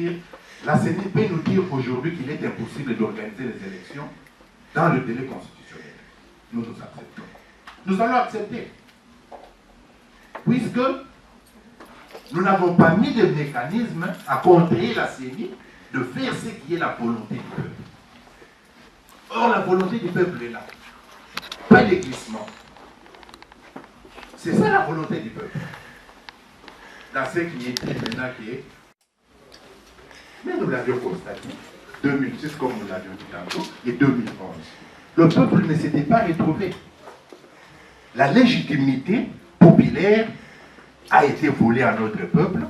dire, la CENI peut nous dire aujourd'hui qu'il est impossible d'organiser les élections dans le délai constitutionnel. Nous acceptons. Nous allons accepter. Puisque nous n'avons pas mis de mécanisme à contrer la CENI de faire ce qui est la volonté du peuple. Or, la volonté du peuple est là. Pas de glissement. C'est ça la volonté du peuple. Dans ce qui est dit maintenant qui est. Mais nous l'avions constaté, 2006 comme nous l'avions dit tantôt, et 2011. Le peuple ne s'était pas retrouvé. La légitimité populaire a été volée à notre peuple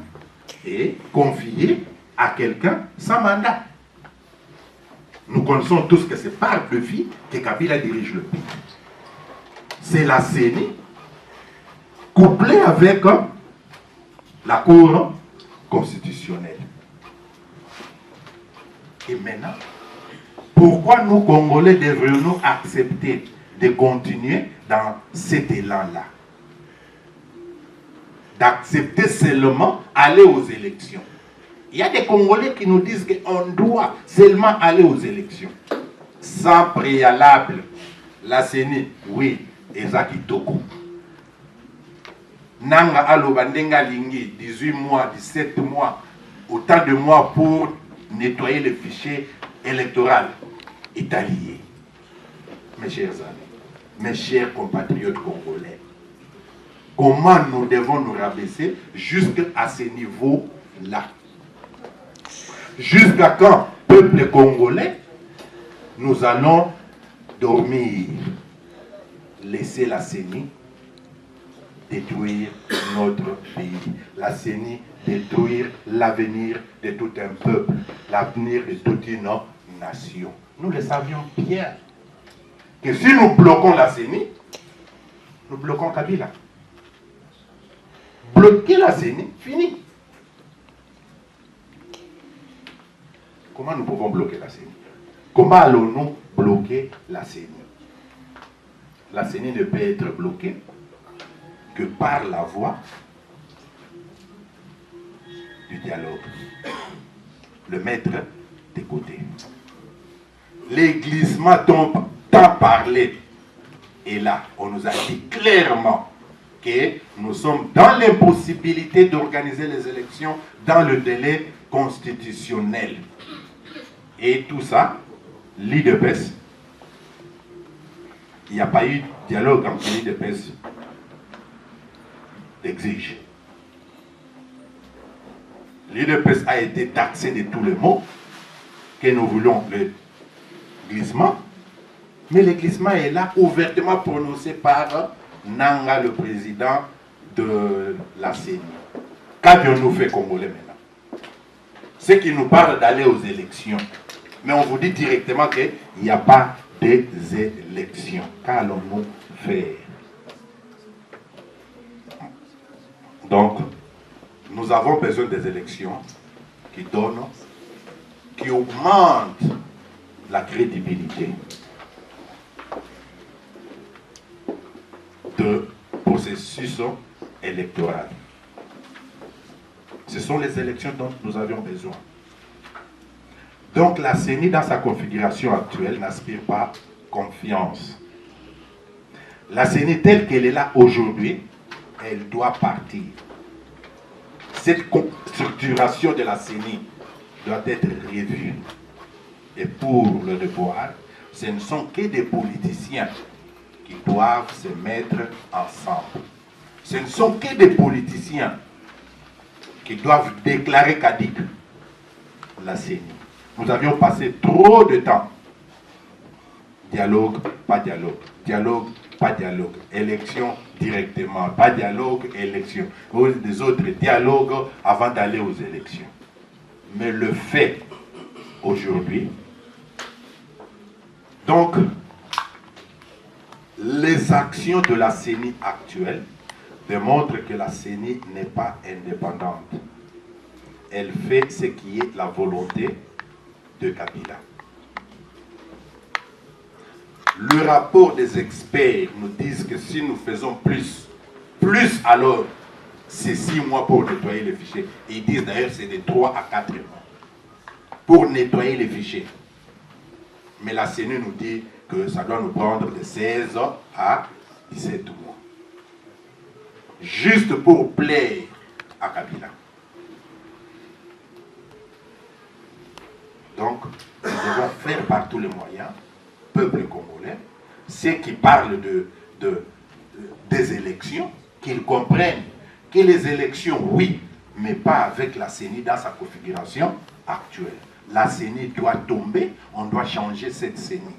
et confiée à quelqu'un sans mandat. Nous connaissons tous que c'est par profit que Kabila dirige le pays. C'est la CENI couplée avec la Cour constitutionnelle. Et maintenant, pourquoi nous, Congolais, devrions-nous accepter de continuer dans cet élan-là? D'accepter seulement aller aux élections. Il y a des Congolais qui nous disent qu'on doit seulement aller aux élections. Sans préalable. La CENI, oui, Ezaki Toko. Nanga aloba ndenga lingi, 18 mois, 17 mois, autant de mois pour nettoyer le fichier électoral italien. Mes chers amis, mes chers compatriotes congolais, comment nous devons nous rabaisser jusqu'à ce niveau-là? Jusqu'à quand, peuple congolais, nous allons dormir, laisser la CENI détruire notre pays, la CENI détruire l'avenir de tout un peuple, l'avenir de toute une nation. Nous le savions bien que si nous bloquons la CENI, nous bloquons Kabila. Bloquer la CENI, fini. Comment nous pouvons bloquer la CENI? Comment allons-nous bloquer la CENI? La CENI ne peut être bloquée que par la voie du dialogue. Le mettre de côté. Les glissements dont tant parlé, et là, on nous a dit clairement que nous sommes dans l'impossibilité d'organiser les élections dans le délai constitutionnel. Et tout ça, l'IDPS, il n'y a pas eu de dialogue entre l'IDPS exige. L'IDPS a été taxé de tous les mots que nous voulons le glissement, mais le glissement est là ouvertement prononcé par Nanga, le président de la CENI. Qu'avions-nous fait Congolais maintenant? Ceux qui nous parlent d'aller aux élections, mais on vous dit directement qu'il n'y a pas des élections. Qu'allons-nous faire? Donc, nous avons besoin des élections qui donnent, qui augmentent la crédibilité de processus électoral. Ce sont les élections dont nous avions besoin. Donc la CENI, dans sa configuration actuelle, n'aspire pas confiance. La CENI, telle qu'elle est là aujourd'hui, elle doit partir. Cette structuration de la CENI doit être revue. Et pour le devoir, ce ne sont que des politiciens qui doivent se mettre ensemble. Ce ne sont que des politiciens qui doivent déclarer caduque la CENI. Nous avions passé trop de temps. Dialogue, pas dialogue. Dialogue, pas dialogue. Élection directement. Pas dialogue, élection. Des autres dialogues avant d'aller aux élections. Mais le fait aujourd'hui, donc, les actions de la CENI actuelle démontrent que la CENI n'est pas indépendante. Elle fait ce qui est la volonté de Kabila. Le rapport des experts nous dit que si nous faisons plus alors, c'est 6 mois pour nettoyer les fichiers. Ils disent d'ailleurs que c'est de 3 à 4 mois. pour nettoyer les fichiers. Mais la CENI nous dit que ça doit nous prendre de 16 à 17 mois. Juste pour plaire à Kabila. Donc, nous devons faire par tous les moyens, peuple congolais, ceux qui parlent des élections, qu'ils comprennent que les élections, oui, mais pas avec la CENI dans sa configuration actuelle. La CENI doit tomber, on doit changer cette CENI.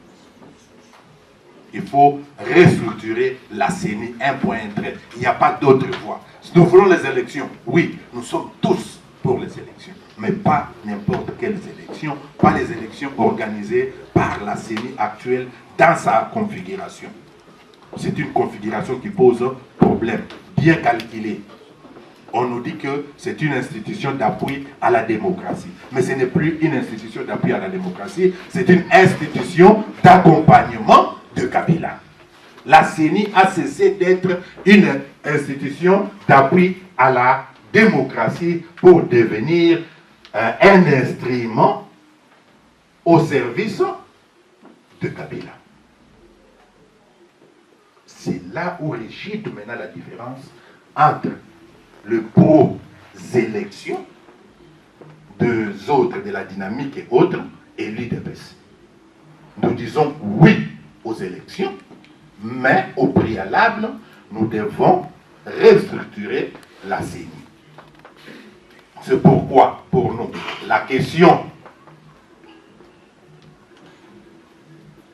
Il faut restructurer la CENI, un point, un trait. Il n'y a pas d'autre voie. Si nous voulons les élections, oui, nous sommes tous pour les élections, mais pas n'importe quelles élections, pas les élections organisées par la CENI actuelle dans sa configuration. C'est une configuration qui pose problème, bien calculée. On nous dit que c'est une institution d'appui à la démocratie. Mais ce n'est plus une institution d'appui à la démocratie, c'est une institution d'accompagnement de Kabila. La CENI a cessé d'être une institution d'appui à la démocratie pour devenir un instrument au service de Kabila. C'est là où réside maintenant la différence entre le pro-élection des autres, de la dynamique et autres, et l'UDPS. Nous disons oui aux élections, mais au préalable, nous devons restructurer la CENI. C'est pourquoi, pour nous, la question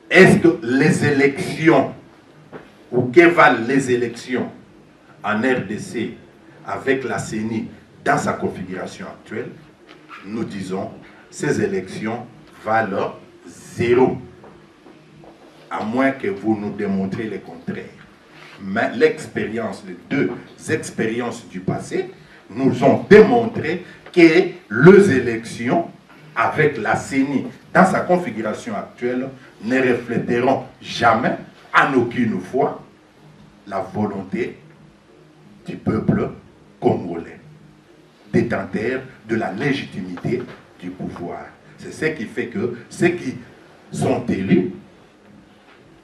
est-ce que les élections, ou que valent les élections en RDC avec la CENI dans sa configuration actuelle, nous disons ces élections valent 0. À moins que vous nous démontrez le contraire. Mais l'expérience, les deux expériences du passé, nous ont démontré que les élections avec la CENI dans sa configuration actuelle ne reflèteront jamais, en aucune fois, la volonté du peuple congolais, détenteur de la légitimité du pouvoir. C'est ce qui fait que ceux qui sont élus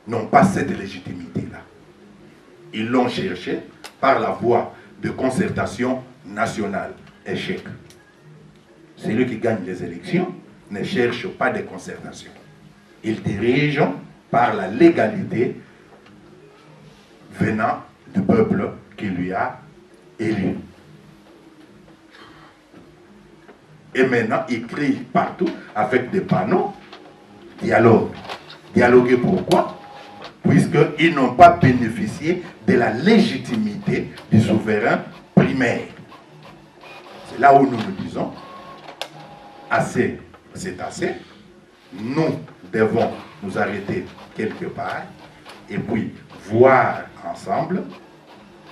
n'ont pas cette légitimité-là. Ils l'ont cherché par la voie de concertation nationale. Échec. Celui qui gagne les élections ne cherche pas de concertation. Il dirige par la légalité venant du peuple qui lui a élu. Et maintenant, il crie partout avec des panneaux dialogue. Dialoguer pourquoi? Puisqu'ils n'ont pas bénéficié de la légitimité du souverain primaire. C'est là où nous nous disons, assez, c'est assez. Nous devons nous arrêter quelque part et puis voir ensemble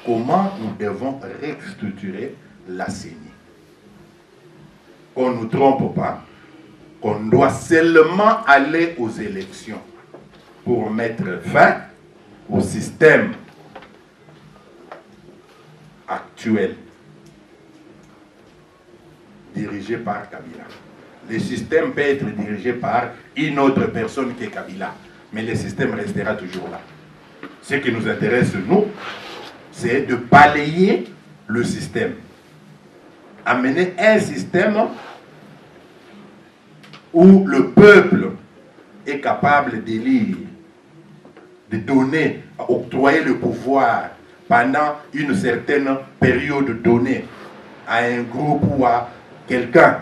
comment nous devons restructurer la CENI. Qu'on ne nous trompe pas, qu'on doit seulement aller aux élections pour mettre fin au système actuel dirigé par Kabila. Le système peut être dirigé par une autre personne que Kabila, mais le système restera toujours là. Ce qui nous intéresse, nous, c'est de balayer le système. Amener un système où le peuple est capable d'élire, de donner, octroyer le pouvoir pendant une certaine période donnée à un groupe ou à quelqu'un,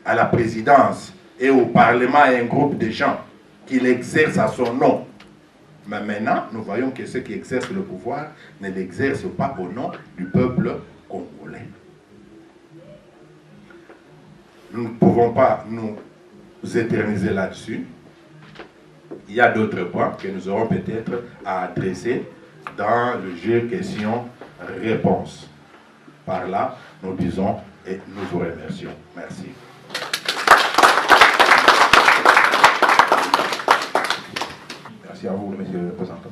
à la présidence et au Parlement, à un groupe de gens qui l'exercent à son nom. Mais maintenant, nous voyons que ceux qui exercent le pouvoir ne l'exercent pas au nom du peuple congolais. Nous ne pouvons pas nous éterniser là-dessus. Il y a d'autres points que nous aurons peut-être à adresser dans le jeu questions-réponses. Par là, nous disons et nous vous remercions. Merci. Merci à vous, monsieur le représentant.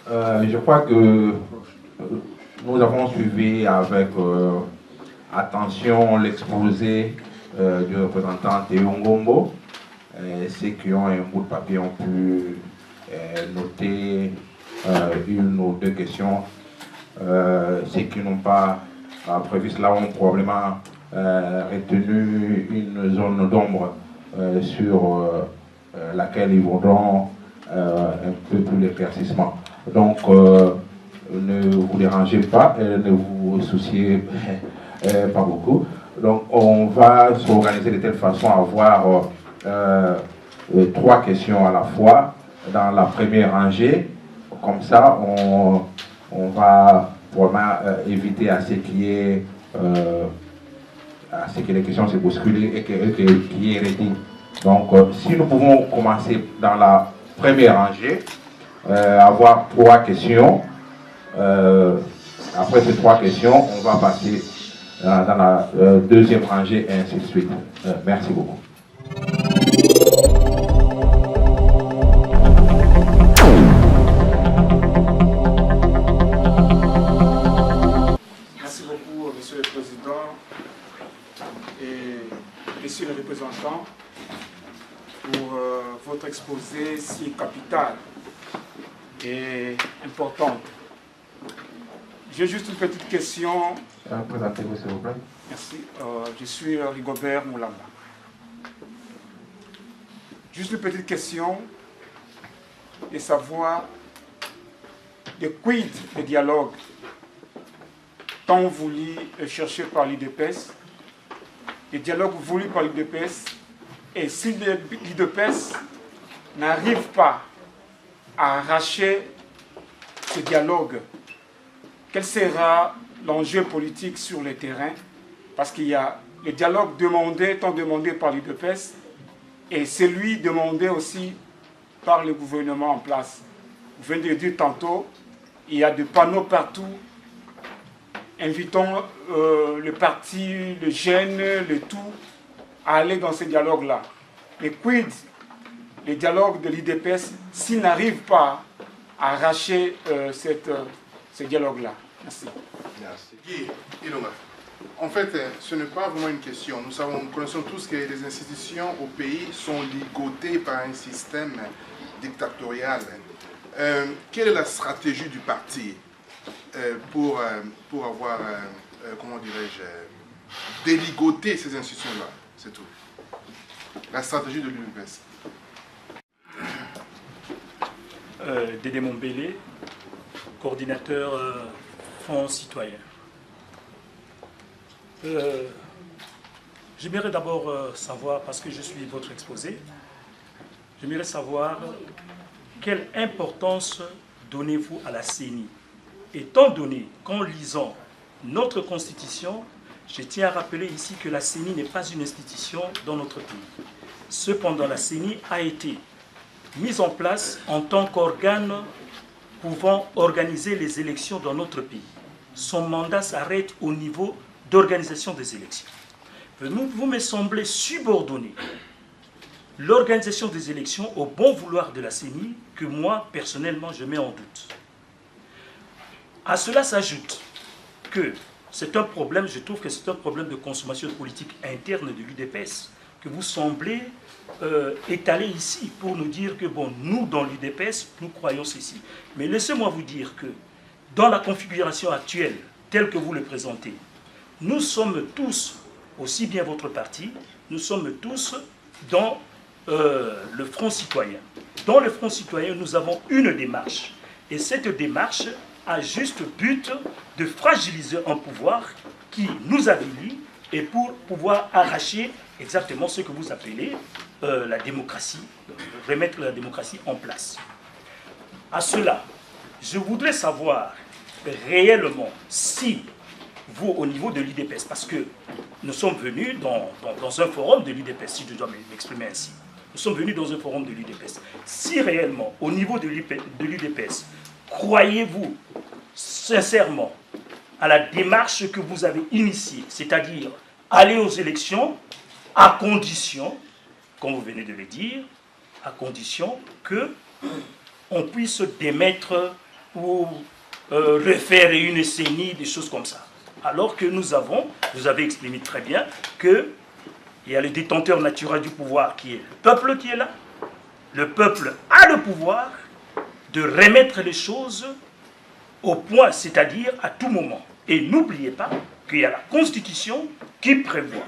Je crois que nous avons suivi avec attention l'exposé du représentant Théo Ngombo. Ceux qui ont un bout de papier ont pu noter une ou deux questions. Ceux qui n'ont pas prévu cela ont probablement retenu une zone d'ombre sur laquelle ils voudront un peu plus d'éclaircissement. Donc, ne vous dérangez pas, ne vous souciez pas beaucoup. Donc, on va s'organiser de telle façon à avoir 3 questions à la fois dans la première rangée. Comme ça, on va vraiment éviter à ce qu'il y ait à ce que les questions se bousculent et qu'il y ait redit. Donc, si nous pouvons commencer dans la première rangée, avoir 3 questions. Après ces 3 questions, on va passer dans la deuxième rangée et ainsi de suite. Merci beaucoup. Merci beaucoup, Monsieur le Président et Messieurs les représentants, pour votre exposé si capital et importante. J'ai juste une petite question. Présentez-vous, s'il vous plaît. Merci. Je suis Rigobert Moulamba. Juste une petite question de savoir de quid le dialogue tant voulu et cherché par l'UDPS, le dialogue voulu par l'UDPS, et si l'UDPS n'arrive pas à arracher ce dialogue, quel sera l'enjeu politique sur le terrain? Parce qu'il y a le dialogue demandé, tant demandé par l'UDPS, et celui demandé aussi par le gouvernement en place. Vous venez de dire tantôt, il y a des panneaux partout, invitons le parti, le jeune, le tout, à aller dans ce dialogue-là. Mais quid, le dialogue de l'UDPS, s'il n'arrive pas à arracher ce dialogue-là? Merci. Merci. Guy Ilonga. En fait, ce n'est pas vraiment une question. Nous connaissons tous que les institutions au pays sont ligotées par un système dictatorial. Quelle est la stratégie du parti pour avoir, comment dirais-je, déligoté ces institutions-là? C'est tout. La stratégie de l'UDPS. Dédé Mombélé, coordinateur Front Citoyen. J'aimerais d'abord savoir, parce que je suis votre exposé, j'aimerais savoir quelle importance donnez-vous à la CENI. Étant donné qu'en lisant notre Constitution, je tiens à rappeler ici que la CENI n'est pas une institution dans notre pays. Cependant, la CENI a été mise en place en tant qu'organe pouvant organiser les élections dans notre pays. Son mandat s'arrête au niveau d'organisation des élections. Vous me semblez subordonner l'organisation des élections au bon vouloir de la CENI que moi, personnellement, je mets en doute. À cela s'ajoute que c'est un problème, je trouve que c'est un problème de consommation politique interne de l'UDPS que vous semblez étaler ici pour nous dire que, bon, nous, dans l'UDPS, nous croyons ceci. Mais laissez-moi vous dire que dans la configuration actuelle, telle que vous le présentez, nous sommes tous, aussi bien votre parti, nous sommes tous dans le Front Citoyen. Dans le Front Citoyen, nous avons une démarche. Et cette démarche a juste but de fragiliser un pouvoir qui nous avilit et pour pouvoir arracher exactement ce que vous appelez la démocratie, remettre la démocratie en place. À cela, je voudrais savoir réellement si vous, au niveau de l'UDPS, parce que nous sommes venus dans un forum de l'UDPS, si je dois m'exprimer ainsi, nous sommes venus dans un forum de l'UDPS, si réellement, au niveau de l'UDPS, croyez-vous sincèrement à la démarche que vous avez initiée, c'est-à-dire aller aux élections à condition, comme vous venez de le dire, à condition qu'on puisse démettre ou refaire une CENI, des choses comme ça. Alors que vous avez exprimé très bien que Il y a le détenteur naturel du pouvoir qui est le peuple qui est là. Le peuple a le pouvoir de remettre les choses au point, c'est-à-dire à tout moment. Et n'oubliez pas qu'il y a la Constitution qui prévoit,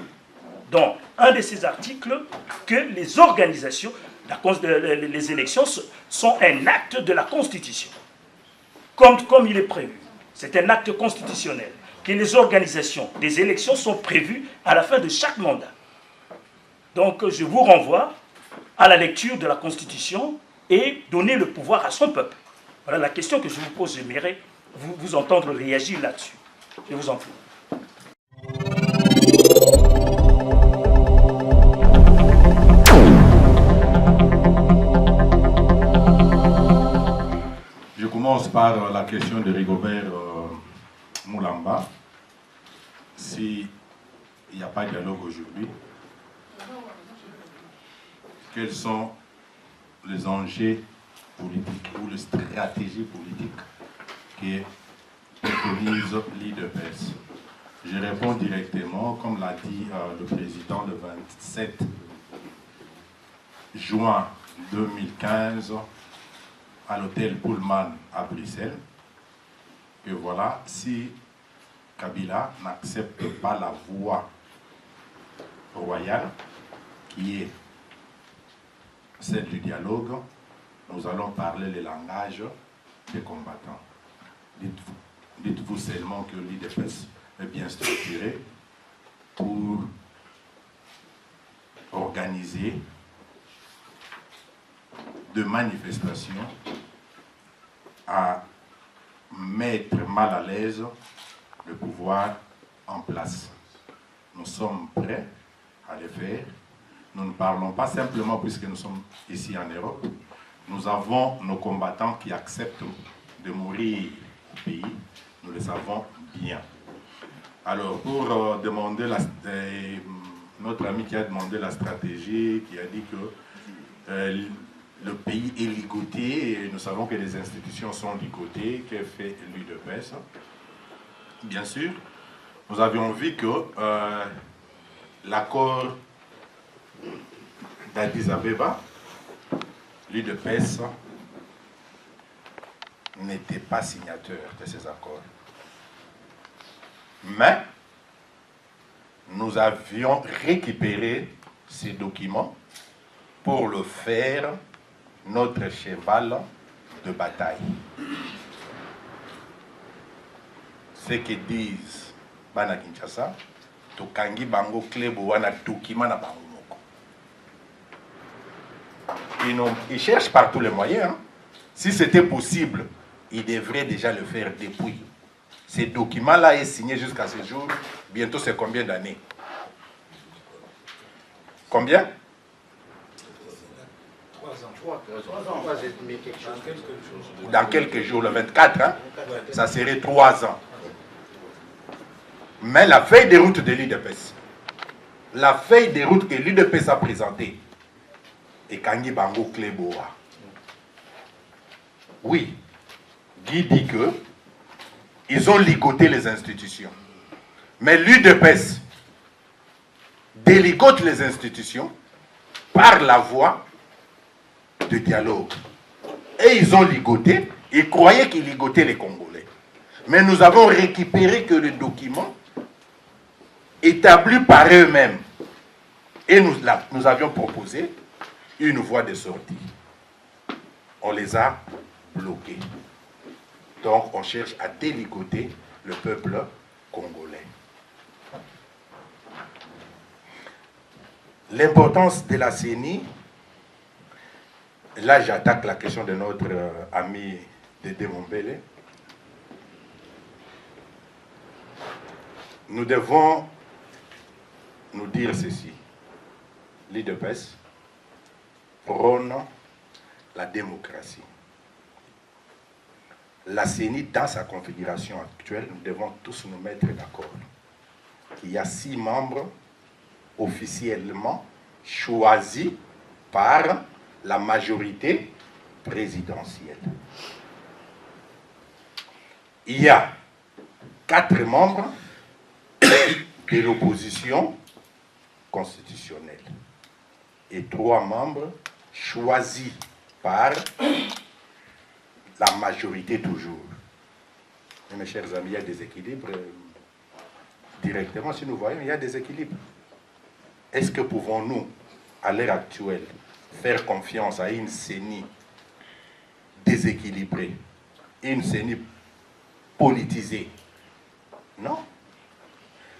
dans un de ces articles, que les organisations, les élections sont un acte de la Constitution. Comme il est prévu. C'est un acte constitutionnel. Que les organisations des élections sont prévues à la fin de chaque mandat. Donc je vous renvoie à la lecture de la Constitution et donner le pouvoir à son peuple. Voilà la question que je vous pose. J'aimerais vous entendre réagir là-dessus. Je vous en prie. Je commence par la question de Rigobert Moulamba. S'il n'y a pas de dialogue aujourd'hui, quels sont les enjeux politiques ou les stratégies politiques qui préconise l'IDPS? Je réponds directement, comme l'a dit le président le 27 juin 2015 à l'hôtel Pullman à Bruxelles, que voilà, si Kabila n'accepte pas la voie royale, qui est celle du dialogue, nous allons parler le langage des combattants. Dites-vous seulement que l'IDPS est bien structuré pour organiser de manifestations à mettre mal à l'aise le pouvoir en place. Nous sommes prêts à le faire. Nous ne parlons pas simplement puisque nous sommes ici en Europe. Nous avons nos combattants qui acceptent de mourir au pays. Nous le savons bien. Alors, pour demander, notre ami qui a demandé la stratégie, qui a dit que le pays est ligoté, et nous savons que les institutions sont ligotées, que fait l'UDPS. Bien sûr, nous avions vu que l'accord d'Addis Abeba, l'UDPS n'était pas signateur de ces accords. Mais nous avions récupéré ces documents pour le faire notre cheval de bataille. Ce que disent Bana Kinshasa, Tokangi Bango Klebo wana document na bango moko. Ils cherchent par tous les moyens. Hein. Si c'était possible, ils devraient déjà le faire depuis. Ces documents-là est signé jusqu'à ce jour. Bientôt, c'est combien d'années? Combien? 3 ans. Dans quelques jours, le 24, hein? Ça serait 3 ans. Mais la feuille de route de l'UDPS, la feuille de route que l'UDPS a présentée, et Kangi Bango Kleboa. Oui, Guy dit que ils ont ligoté les institutions. Mais l'UDPS déligote les institutions par la voie de dialogue. Et ils ont ligoté, ils croyaient qu'ils ligotaient les Congolais. Mais nous avons récupéré que le document établi par eux-mêmes. Et nous avions proposé une voie de sortie. On les a bloqués. Donc on cherche à déligoter le peuple congolais. L'importance de la CENI, là j'attaque la question de notre ami Dédé Mombele. Nous devons nous dire ceci. L'IDPS prône la démocratie. La CENI, dans sa configuration actuelle, nous devons tous nous mettre d'accord. Il y a 6 membres officiellement choisis par la majorité présidentielle. Il y a 4 membres de l'opposition constitutionnel et 3 membres choisis par la majorité toujours. Et mes chers amis, il y a des équilibres. Directement, si nous voyons, il y a des équilibres. Est-ce que pouvons-nous, à l'heure actuelle, faire confiance à une CENI déséquilibrée, une CENI politisée? Non.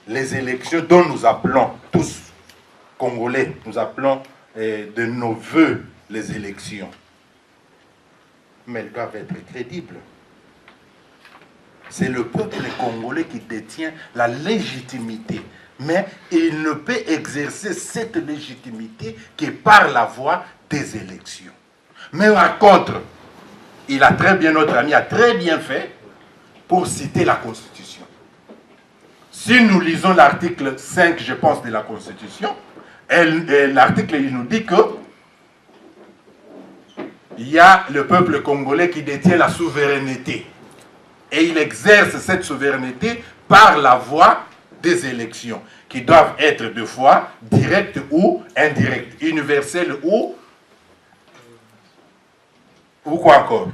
Les élections dont nous appelons tous, Congolais, nous appelons de nos voeux les élections, mais elles doivent être crédibles. C'est le peuple congolais qui détient la légitimité, mais il ne peut exercer cette légitimité que par la voie des élections. Mais par contre, il a très bien, notre ami a très bien fait pour citer la Constitution. Si nous lisons l'article 5, je pense, de la Constitution, l'article il nous dit que il y a le peuple congolais qui détient la souveraineté. Et il exerce cette souveraineté par la voie des élections, qui doivent être de fois directes ou indirectes, universelles ou quoi encore.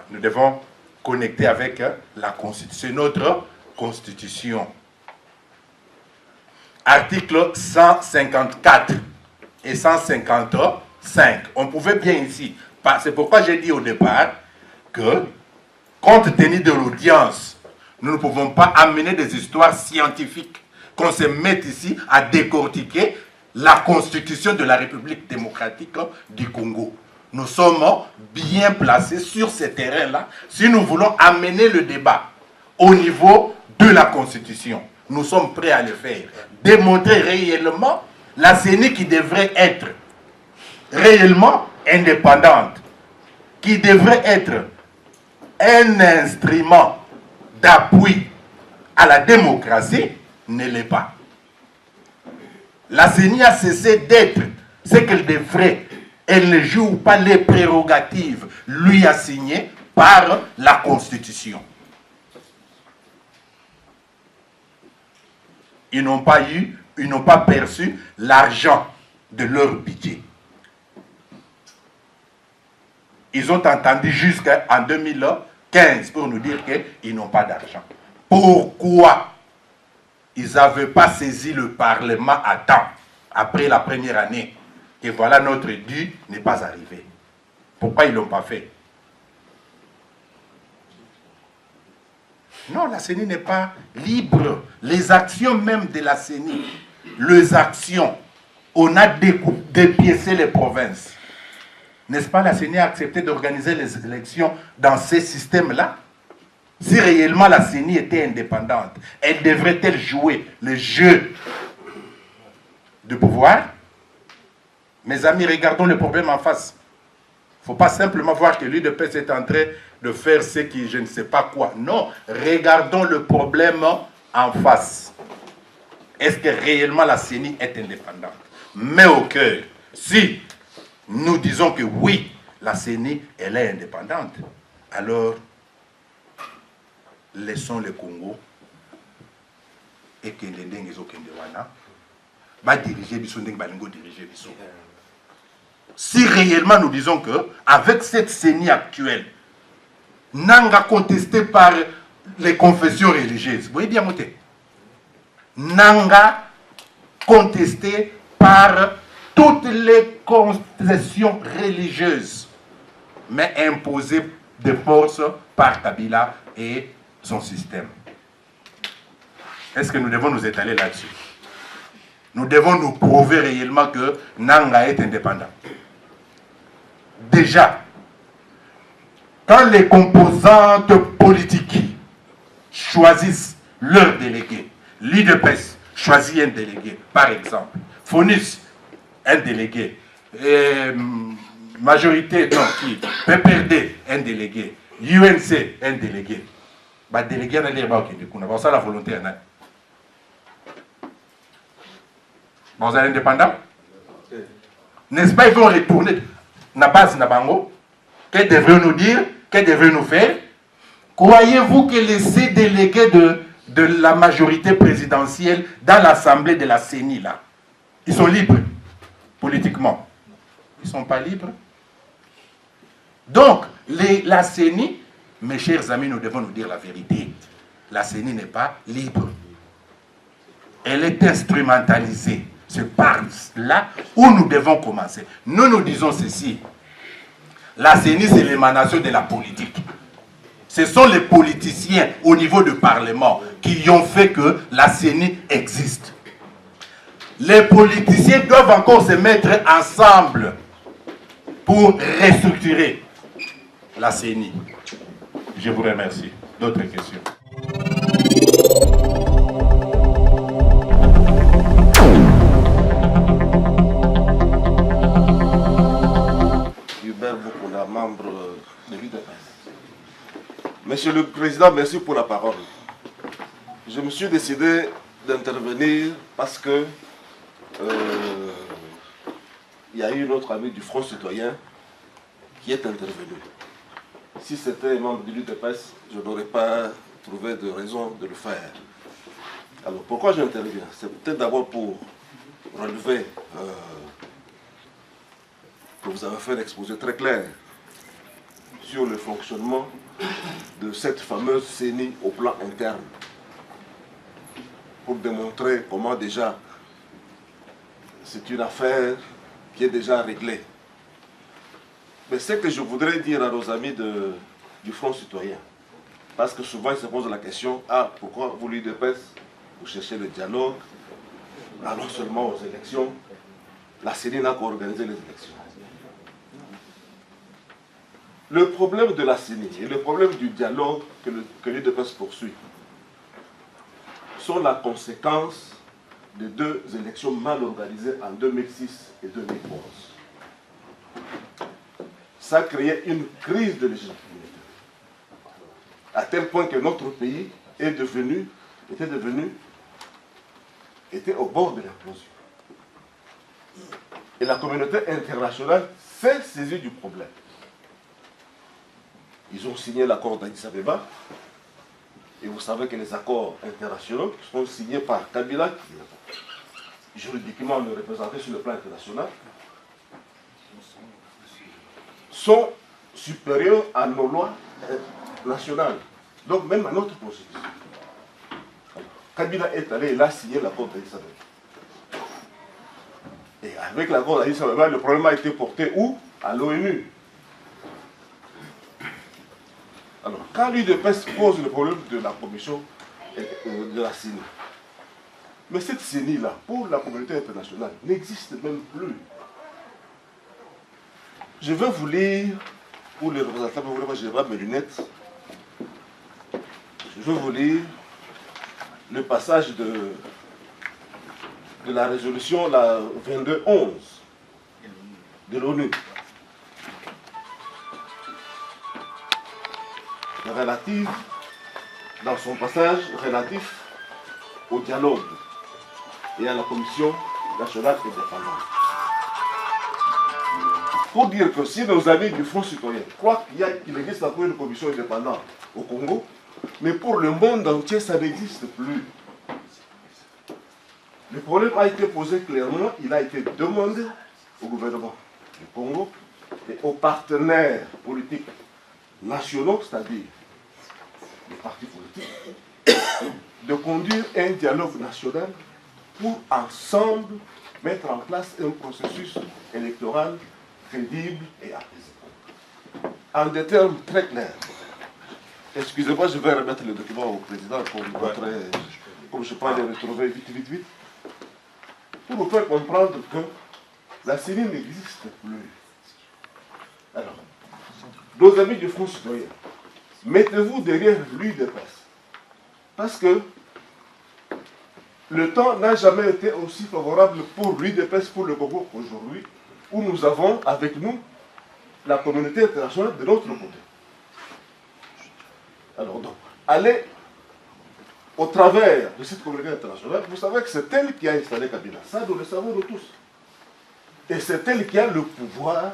Nous devons connecter avec la Constitution, notre Constitution. Article 154 et 155. On pouvait bien ici. C'est pourquoi j'ai dit au départ que, compte tenu de l'audience, nous ne pouvons pas amener des histoires scientifiques, qu'on se mette ici à décortiquer la Constitution de la République démocratique du Congo. Nous sommes bien placés sur ce terrain-là si nous voulons amener le débat au niveau de la Constitution. Nous sommes prêts à le faire. Démontrer réellement la CENI qui devrait être réellement indépendante, qui devrait être un instrument d'appui à la démocratie, ne l'est pas. La CENI a cessé d'être ce qu'elle devrait. Elle ne joue pas les prérogatives lui assignées par la Constitution. Ils n'ont pas perçu l'argent de leur budget. Ils ont entendu jusqu'en 2015 pour nous dire qu'ils n'ont pas d'argent. Pourquoi ils n'avaient pas saisi le Parlement à temps, après la première année, que voilà notre dû n'est pas arrivé? Pourquoi ils ne l'ont pas fait? Non, la CENI n'est pas libre. Les actions même de la CENI, les actions, on a dépiécé les provinces. N'est-ce pas, la CENI a accepté d'organiser les élections dans ces systèmes-là? Si réellement la CENI était indépendante, elle devrait-elle jouer le jeu de pouvoir? Mes amis, regardons le problème en face. Il ne faut pas simplement voir que l'UDPS est en train de faire ce qui, je ne sais pas quoi. Non, regardons le problème en face. Est-ce que réellement la CENI est indépendante? Mais au cœur, si nous disons que oui, la CENI, elle est indépendante, alors laissons le Congo et que les Dengezo Kendewana va diriger Bissou Ndeng Balingo diriger Bissou. Si réellement nous disons que avec cette CENI actuelle, Nanga contesté par les confessions religieuses, vous voyez bien monter, Nanga contesté par toutes les concessions religieuses, mais imposées de force par Kabila et son système. Est-ce que nous devons nous étaler là-dessus? Nous devons nous prouver réellement que Nanga est indépendant. Déjà, quand les composantes politiques choisissent leurs délégués, l'UDPS choisit un délégué, par exemple, FONUS, un délégué, majorité, non, qui, PPRD, un délégué, UNC, un délégué. Bah, délégué, on a l'air on ça la volonté. Vous êtes indépendant? N'est-ce pas, ils vont retourner na base na bango? Que devraient nous dire? Que devraient nous faire? Croyez-vous que les 6 délégués de la majorité présidentielle dans l'assemblée de la CENI, là, ils sont libres, politiquement. Ils ne sont pas libres. Donc, la CENI, mes chers amis, nous devons nous dire la vérité. La CENI n'est pas libre. Elle est instrumentalisée. C'est par là où nous devons commencer. Nous disons ceci. La CENI, c'est l'émanation de la politique. Ce sont les politiciens au niveau du Parlement qui ont fait que la CENI existe. Les politiciens doivent encore se mettre ensemble pour restructurer la CENI. Je vous remercie. D'autres questions? Hubert Boukouna, membre de l'UDPS. Monsieur le Président, merci pour la parole. Je me suis décidé d'intervenir parce que il y a eu notre ami du Front Citoyen qui est intervenu. Si c'était un membre de l'UDPS, je n'aurais pas trouvé de raison de le faire. Alors pourquoi j'interviens? C'est peut-être d'abord pour relever que vous avez fait un exposé très clair sur le fonctionnement de cette fameuse CENI au plan interne, pour démontrer comment déjà c'est une affaire qui est déjà réglée. Mais ce que je voudrais dire à nos amis du Front Citoyen, parce que souvent ils se posent la question, ah, pourquoi vous l'UDPS, vous cherchez le dialogue, non seulement aux élections, la CENI n'a qu'à organiser les élections. Le problème de la CENI et le problème du dialogue que l'UDPS poursuit sont la conséquence de deux élections mal organisées en 2006 et 2011. Ça a créé une crise de légitimité, à tel point que notre pays était au bord de l'implosion. Et la communauté internationale s'est saisie du problème. Ils ont signé l'accord d'Addis Abeba, et vous savez que les accords internationaux sont signés par Kabila, qui est juridiquement le représenté sur le plan international, sont supérieurs à nos lois nationales, donc même à notre constitution. Kabila est allé, il a signé l'accord d'Addis Abeba. Et avec l'accord d'Addis Abeba, le problème a été porté où? À l'ONU. Alors, quand l'UDPS pose le problème de la commission de la CENI, mais cette CENI-là, pour la communauté internationale, n'existe même plus. Je vais vous lire, pour les représentants, je vais mes lunettes, je vais vous lire le passage de la résolution, la 2211 de l'ONU. Relative, dans son passage relatif au dialogue et à la commission nationale indépendante. Pour dire que si nos amis du Front Citoyen croient qu'il existe encore une commission indépendante au Congo, mais pour le monde entier, ça n'existe plus. Le problème a été posé clairement, il a été demandé au gouvernement du Congo et aux partenaires politiques nationaux, c'est-à-dire les partis politiques, de conduire un dialogue national pour ensemble mettre en place un processus électoral crédible et apaisé. En des termes très clairs, excusez-moi, je vais remettre le document au président pour vous montrer, comme je peux les retrouver vite, pour vous faire comprendre que la CENI n'existe plus. Alors, nos amis du Front Citoyen, mettez-vous derrière l'UDPS. Parce que le temps n'a jamais été aussi favorable pour l'UDPS, pour le Congo aujourd'hui, où nous avons avec nous la communauté internationale de l'autre côté. Alors donc, allez au travers de cette communauté internationale, vous savez que c'est elle qui a installé Kabila. Ça, nous le savons nous tous. Et c'est elle qui a le pouvoir,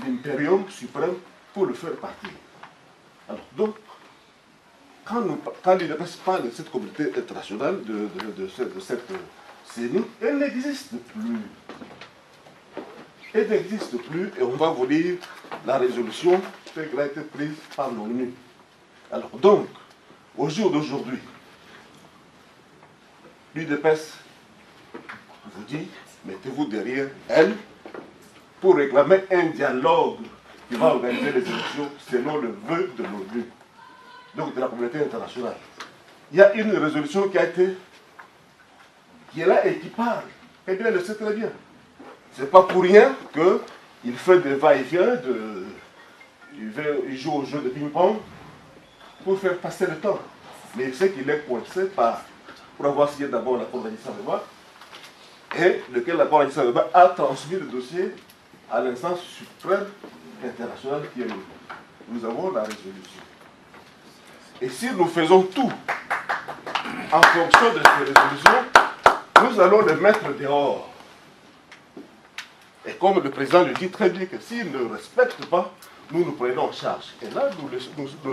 l'impérium suprême, pour le faire partir. Alors donc, quand l'UDPS parle de cette communauté internationale, de cette CENI, elle n'existe plus. Elle n'existe plus et on va vous lire la résolution qui a été prise par l'ONU. Alors donc, au jour d'aujourd'hui, l'UDPS vous dit, mettez-vous derrière elle pour réclamer un dialogue qui va organiser les élections selon le vœu de l'ONU, donc de la communauté internationale. Il y a une résolution qui est là et qui parle. Eh bien, elle le sait très bien. Ce n'est pas pour rien qu'il fait des va-et-vient, il joue au jeu de ping-pong pour faire passer le temps. Mais il sait qu'il est coincé pour avoir signé d'abord l'accord d'Addis Abeba, et lequel l'accord d'Addis Abeba a transmis le dossier à l'instance suprême internationale qui est l'ONU. Nous avons la résolution. Et si nous faisons tout en fonction de ces résolutions, nous allons les mettre dehors. Et comme le président le dit très bien, que s'il ne respecte pas, nous nous prenons en charge. Et là, nous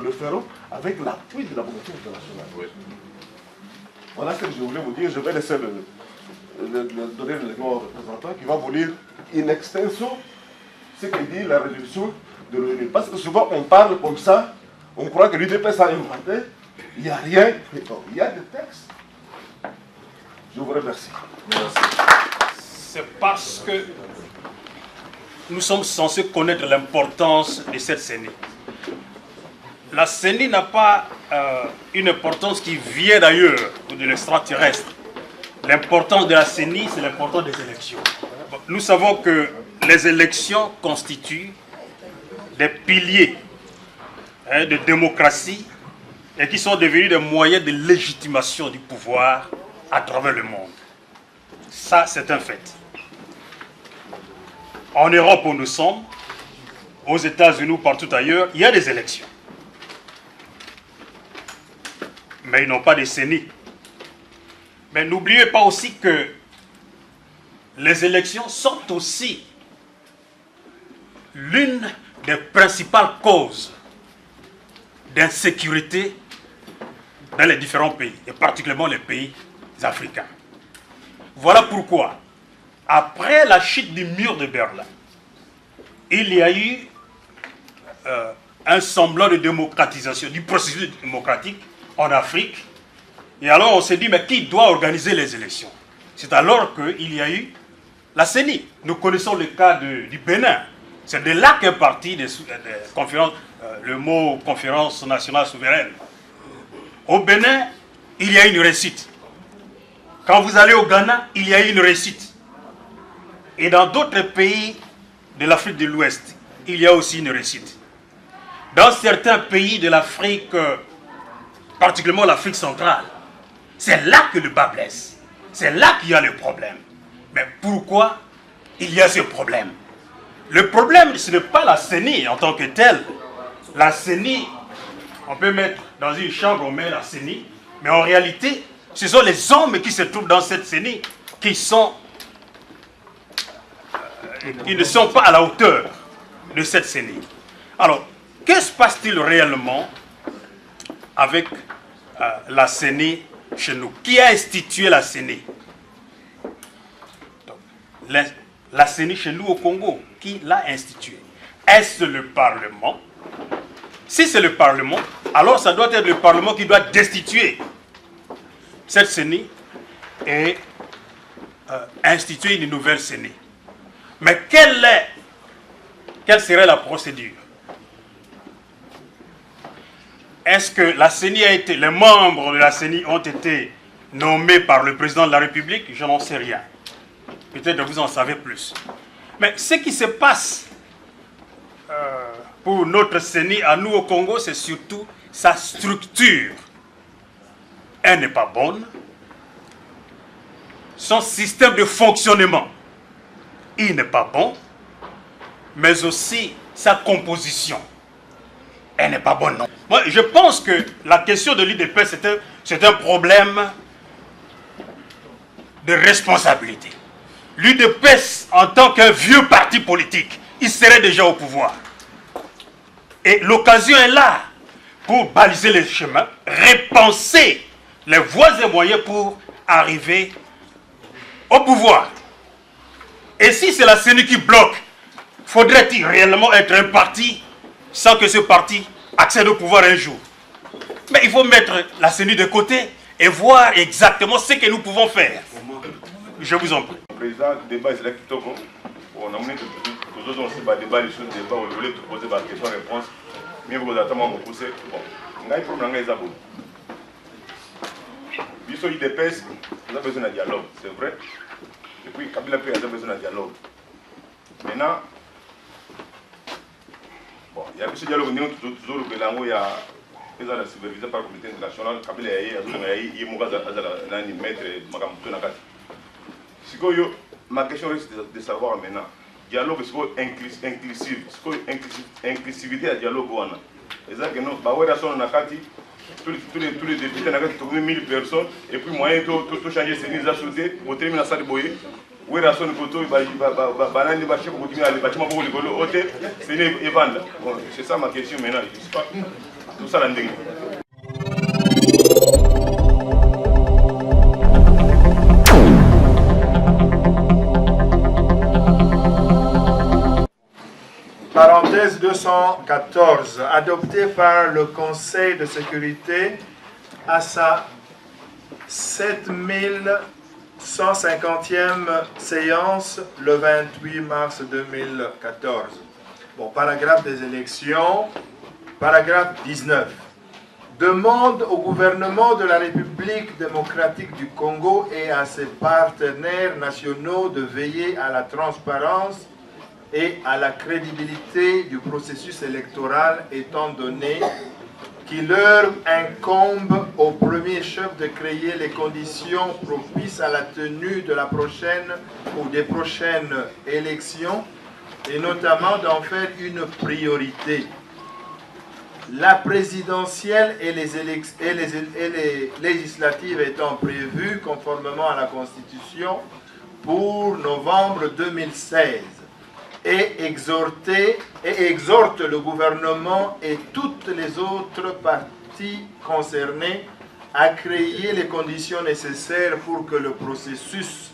le ferons avec l'appui de la communauté internationale. Oui. Voilà ce que je voulais vous dire. Je vais laisser donner le grand représentant qui va vous lire in extenso ce que dit la résolution de l'ONU. Parce que souvent on parle comme ça, on croit que l'UDPS a inventé, il n'y a rien, il y a des textes. Je vous remercie. Merci. C'est parce que nous sommes censés connaître l'importance de cette CENI. La CENI n'a pas une importance qui vient d'ailleurs ou de l'extraterrestre. L'importance de la CENI, c'est l'importance des élections. Bon, nous savons que les élections constituent des piliers de démocratie et qui sont devenus des moyens de légitimation du pouvoir à travers le monde. Ça, c'est un fait. En Europe où nous sommes, aux États-Unis ou partout ailleurs, il y a des élections. Mais ils n'ont pas de CENI. Mais n'oubliez pas aussi que les élections sont aussi l'une des principales causes d'insécurité dans les différents pays, et particulièrement les pays africains. Voilà pourquoi, après la chute du mur de Berlin, il y a eu un semblant de démocratisation, du processus démocratique en Afrique. Et alors on s'est dit, mais qui doit organiser les élections? C'est alors qu'il y a eu la CENI. Nous connaissons le cas du Bénin. C'est de là qu'est parti le mot conférence nationale souveraine. Au Bénin, il y a une réussite. Quand vous allez au Ghana, il y a une réussite. Et dans d'autres pays de l'Afrique de l'Ouest, il y a aussi une réussite. Dans certains pays de l'Afrique, particulièrement l'Afrique centrale, c'est là que le bas blesse. C'est là qu'il y a le problème. Mais pourquoi il y a ce problème? Le problème, ce n'est pas la CENI en tant que telle. La CENI, on peut mettre dans une chambre, on met la CENI, mais en réalité, ce sont les hommes qui se trouvent dans cette CENI qui ne sont pas à la hauteur de cette CENI. Alors, que se passe-t-il réellement avec la CENI chez nous? Qui a institué la CENI? La CENI chez nous au Congo, qui l'a instituée? Est-ce le Parlement? Si c'est le Parlement, alors ça doit être le Parlement qui doit destituer cette CENI et instituer une nouvelle CENI. Mais quelle serait la procédure? Est-ce que la CENI les membres de la CENI ont été nommés par le président de la République? Je n'en sais rien. Peut-être que vous en savez plus. Mais ce qui se passe pour notre CENI à nous au Congo, c'est surtout sa structure. Elle n'est pas bonne. Son système de fonctionnement, il n'est pas bon. Mais aussi sa composition, elle n'est pas bonne, non. Moi, je pense que la question de l'UDPS, c'est un problème de responsabilité. L'UDPS, en tant qu'un vieux parti politique, il serait déjà au pouvoir. Et l'occasion est là pour baliser les chemins, repenser les voies et moyens pour arriver au pouvoir. Et si c'est la CENI qui bloque, faudrait-il réellement être un parti sans que ce parti accède au pouvoir un jour? Mais il faut mettre la CENI de côté et voir exactement ce que nous pouvons faire. Je vous en prie. Président, le débat est là qui toque. On a mené tous les autres débats, les choses, débat, on voulait poser par question-réponse. Mais vous attendez à me pousser. Bon, on a un problème avec ça. Biso IDPS, on a besoin d'un dialogue, c'est vrai. Et puis, Kabila Pé a besoin d'un dialogue. Maintenant, bon, il y a ce dialogue, toujours le Bélango, il y a la supervision par la communauté internationale, Kabila il y a un maître, ma question reste de savoir maintenant, dialogue c'est inclusif, inclusivité à dialogue. C'est-à-dire que nous, tous les députés, on a 1000 personnes, et puis moyen de changer ces mises à sauter, pour terminer la salle de boyer. Oui, la zone côté, c'est ça ma question maintenant. Tout ça, l'ending. Parenthèse 214, adopté par le Conseil de sécurité à sa 7150e séance le 28 mars 2014. Bon, paragraphe des élections, paragraphe 19. Demande au gouvernement de la République démocratique du Congo et à ses partenaires nationaux de veiller à la transparence et à la crédibilité du processus électoral, étant donné qu'il leur incombe au premier chef de créer les conditions propices à la tenue de la prochaine ou des prochaines élections, et notamment d'en faire une priorité. La présidentielle et les législatives étant prévues conformément à la Constitution pour novembre 2016, et exhorte le gouvernement et toutes les autres parties concernées à créer les conditions nécessaires pour que le processus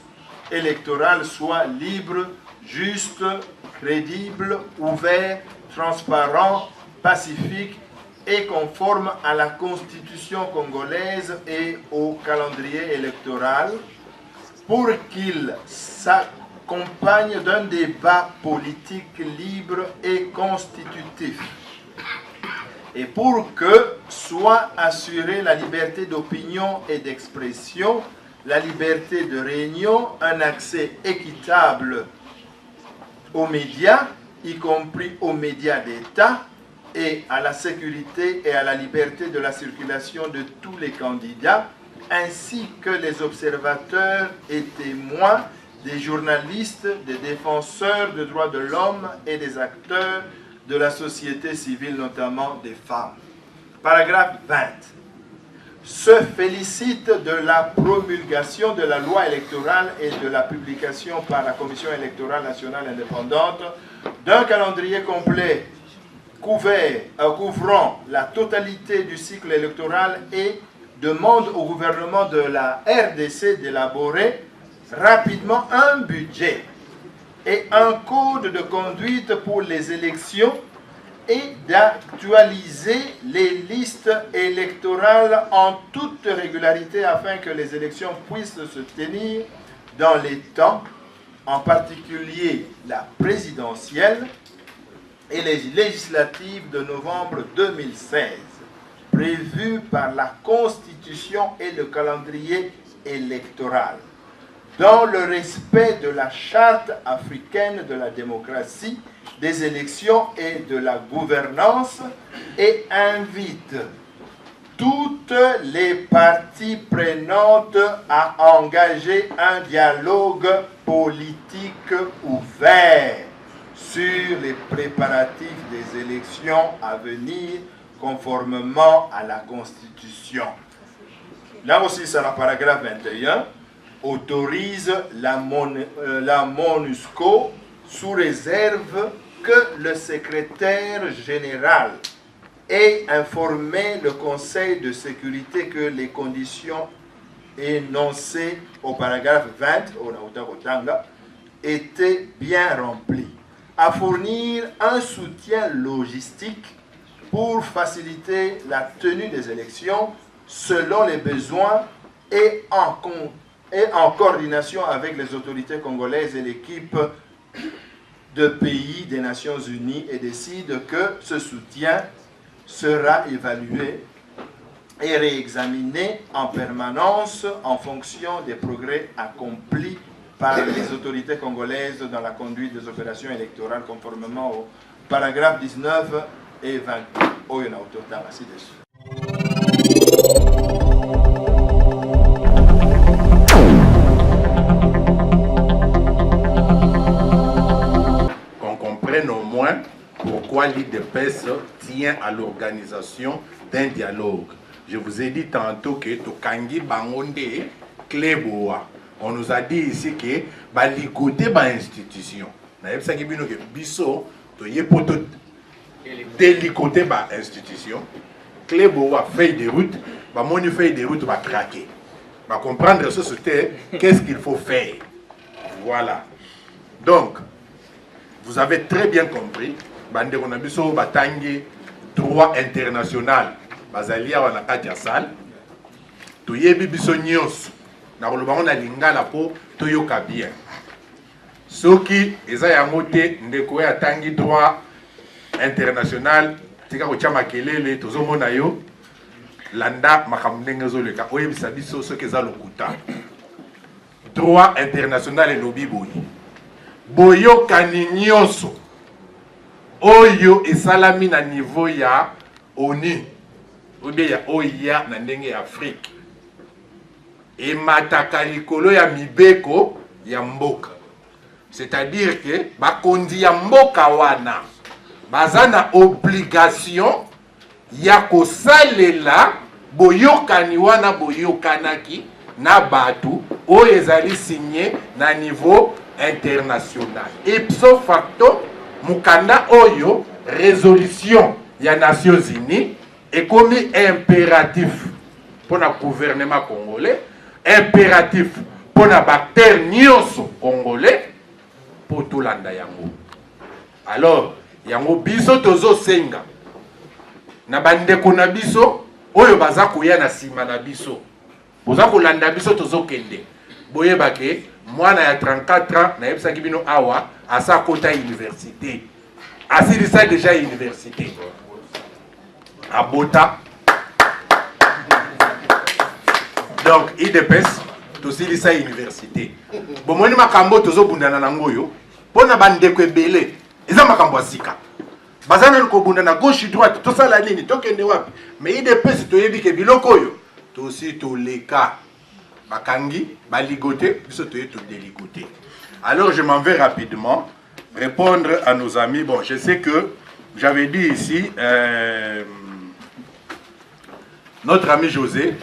électoral soit libre, juste, crédible, ouvert, transparent, pacifique et conforme à la Constitution congolaise et au calendrier électoral, pour qu'il s'accompagne d'un débat politique libre et constitutif, et pour que soit assurée la liberté d'opinion et d'expression, la liberté de réunion, un accès équitable aux médias, y compris aux médias d'État, et à la sécurité et à la liberté de la circulation de tous les candidats, ainsi que les observateurs et témoins, des journalistes, des défenseurs des droits de l'homme et des acteurs de la société civile, notamment des femmes. Paragraphe 20. Se félicite de la promulgation de la loi électorale et de la publication par la Commission électorale nationale indépendante d'un calendrier complet couvrant la totalité du cycle électoral, et demande au gouvernement de la RDC d'élaborer rapidement un budget et un code de conduite pour les élections et d'actualiser les listes électorales en toute régularité afin que les élections puissent se tenir dans les temps, en particulier la présidentielle et les législatives de novembre 2016, prévues par la Constitution et le calendrier électoral, dans le respect de la Charte africaine de la démocratie, des élections et de la gouvernance, et invite toutes les parties prenantes à engager un dialogue politique ouvert sur les préparatifs des élections à venir conformément à la Constitution. Là aussi, c'est le paragraphe 21, autorise la MONUSCO sous réserve que le secrétaire général et informer le Conseil de sécurité que les conditions énoncées au paragraphe 20 étaient bien remplies, à fournir un soutien logistique pour faciliter la tenue des élections selon les besoins et en coordination avec les autorités congolaises et l'équipe de pays des Nations Unies, et décide que ce soutien sera évalué et réexaminé en permanence en fonction des progrès accomplis par les autorités congolaises dans la conduite des opérations électorales conformément au paragraphe 19 et 20. Ainsi de suite. Qu'on comprenne au moins pourquoi l'IDPS tient à l'organisation d'un dialogue. Je vous ai dit tantôt que Tokangi Bangonde Kleboa. On nous a dit ici que baligoté ba institution. Na yebsa ki bino ke biso to yepoto délicoté ba institution. Kleboa feuille de route, ba moni feuille de route ba craquer. Ba comprendre ce c'était qu'est-ce qu'il faut faire. Voilà. Donc vous avez très bien compris, bande on a biso batangi droit international. Bazalia wana kati ya salle. To yebi biso nyos. Na kolobango na lingala po toyoka bien. Soki eza yango te ndeko ya tangi droit international tika ko chama kelele tozomona yo landa makamnenge zoleka oyebisa biso soki eza lokuta. Droit international elobi boyi. Boyokani nyonso oyo esalami na niveau ya ONU ou bien ya OIA na ndenge ya Afrique. Et mataka likolo ya mibeko ya mboka. C'est-à-dire que bakondi ya mboka wana baza na obligation ya kosalela boyokani wana boyokanaki na batu oyo ezali signé na niveau international. Ipso facto mukanda oyo résolution ya Nations Unies est comme impératif pour le gouvernement congolais, impératif pour les bactères nyonso congolais pour tout l'anda yango. Alors, yango biso tozo senga na bandeko na biso oyo baza koya na sima na biso. Boza kolanda biso tozo kende. Boyeba ke mwana ya 34 ans na yebisaki bino awa asa kota université. Asilisa déjà université. Abota. Donc, IDPS, tosilisa université. Bon, moi, makambo tozo bundana nangoyo. Pona bandeko ebele. Eza makambo asika. Bazana ko bundana gauche droite, to sala nini, to kende wapi. Mais IDPS toyebi ke biloko yo. To aussi to leka. Bakangi, baligoté, biso to yeto déligoté. Alors, je m'en vais rapidement répondre à nos amis. Bon, je sais que j'avais dit ici notre ami José,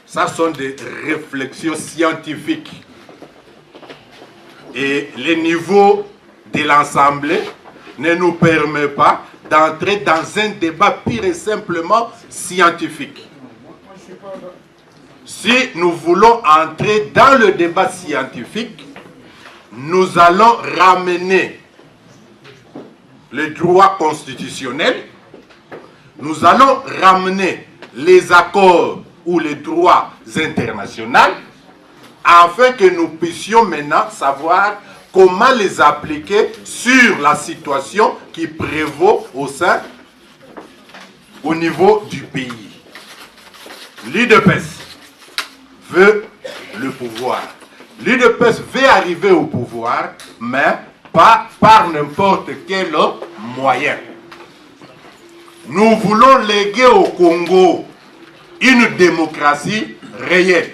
ça sont des réflexions scientifiques. Et le niveau de l'ensemble ne nous permet pas d'entrer dans un débat pur et simplement scientifique. Si nous voulons entrer dans le débat scientifique, nous allons ramener le droit constitutionnel, nous allons ramener les accords ou les droits internationaux afin que nous puissions maintenant savoir comment les appliquer sur la situation qui prévaut au niveau du pays. L'UDPS veut le pouvoir. L'UDPS veut arriver au pouvoir, mais pas par n'importe quel moyen. Nous voulons léguer au Congo une démocratie réelle.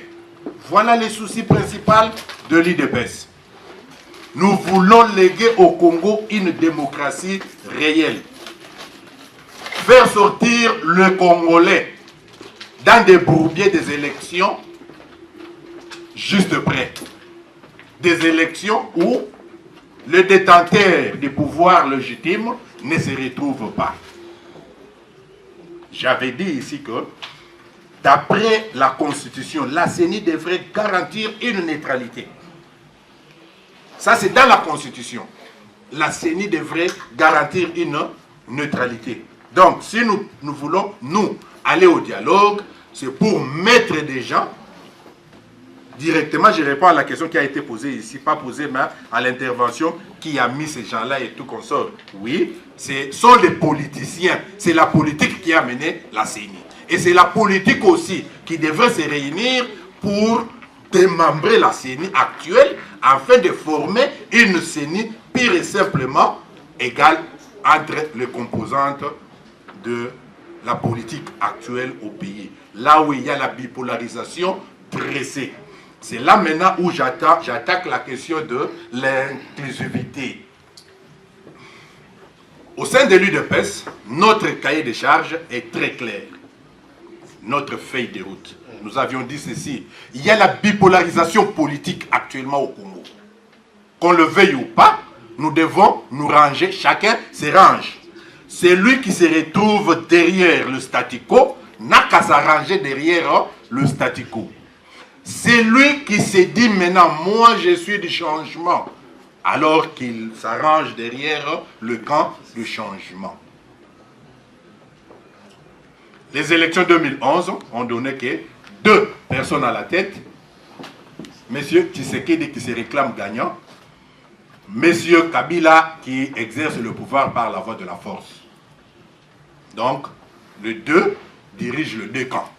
Voilà les soucis principaux de l'UDPS. Nous voulons léguer au Congo une démocratie réelle. Faire sortir le Congolais dans des bourbiers des élections juste près. Des élections où le détenteur du pouvoir légitime ne se retrouve pas. j'avais dit ici que, d'après la Constitution, la CENI devrait garantir une neutralité. Ça, c'est dans la Constitution. La CENI devrait garantir une neutralité. Donc, si nous voulons, nous, aller au dialogue, c'est pour mettre des gens directement. Je réponds à la question qui a été posée ici, pas posée, mais à l'intervention, qui a mis ces gens-là et tout consort. Oui, ce sont les politiciens. C'est la politique qui a mené la CENI. Et c'est la politique aussi qui devrait se réunir pour démembrer la CENI actuelle afin de former une CENI pure et simplement égale entre les composantes de la politique actuelle au pays. Là où il y a la bipolarisation dressée. C'est là maintenant où j'attaque la question de l'inclusivité. Au sein de l'UDPS, notre cahier de charges est très clair. Notre feuille de route. Nous avions dit ceci. Il y a la bipolarisation politique actuellement au Congo. Qu'on le veuille ou pas, nous devons nous ranger. Chacun se range. Celui qui se retrouve derrière le statu quo n'a qu'à s'arranger derrière le statu quo. Celui qui se dit maintenant, moi je suis du changement, alors qu'il s'arrange derrière le camp du changement. Les élections 2011 ont donné que 2 personnes à la tête. Monsieur Tshisekedi qui se réclame gagnant. Monsieur Kabila qui exerce le pouvoir par la voie de la force. Donc, les deux dirigent les 2 camps.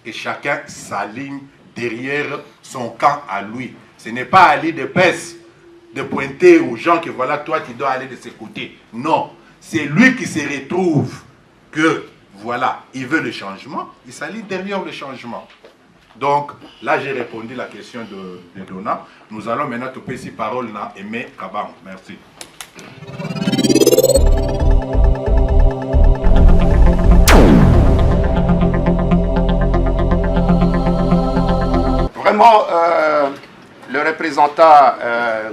Et chacun s'aligne derrière son camp à lui. Ce n'est pas à l'UDPS de pointer aux gens que voilà, toi tu dois aller de ce côté. Non, c'est lui qui se retrouve que voilà, il veut le changement, il s'aligne derrière le changement. Donc, là j'ai répondu à la question de Donna. Nous allons maintenant te passer parole à Aimé Kabang. Merci. Vraiment, le représentant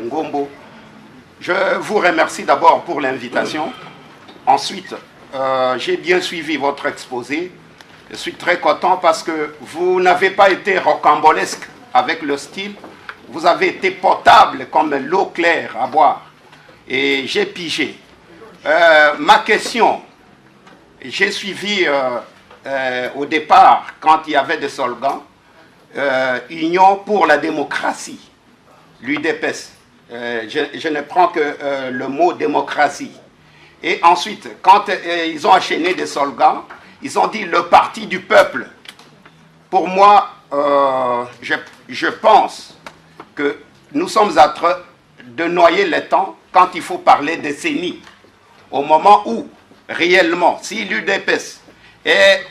Ngombo, je vous remercie d'abord pour l'invitation. Ensuite, j'ai bien suivi votre exposé. Je suis très content parce que vous n'avez pas été rocambolesque avec le style. Vous avez été potable comme l'eau claire à boire. Et j'ai pigé. Ma question, j'ai suivi au départ, quand il y avait des slogans, Union pour la démocratie, l'UDPS. Je ne prends que le mot démocratie. Et ensuite, quand ils ont enchaîné des slogans, ils ont dit le parti du peuple. Pour moi, je pense que nous sommes en train de noyer le temps quand il faut parler des CENI. Au moment où, réellement, si l'UDPS est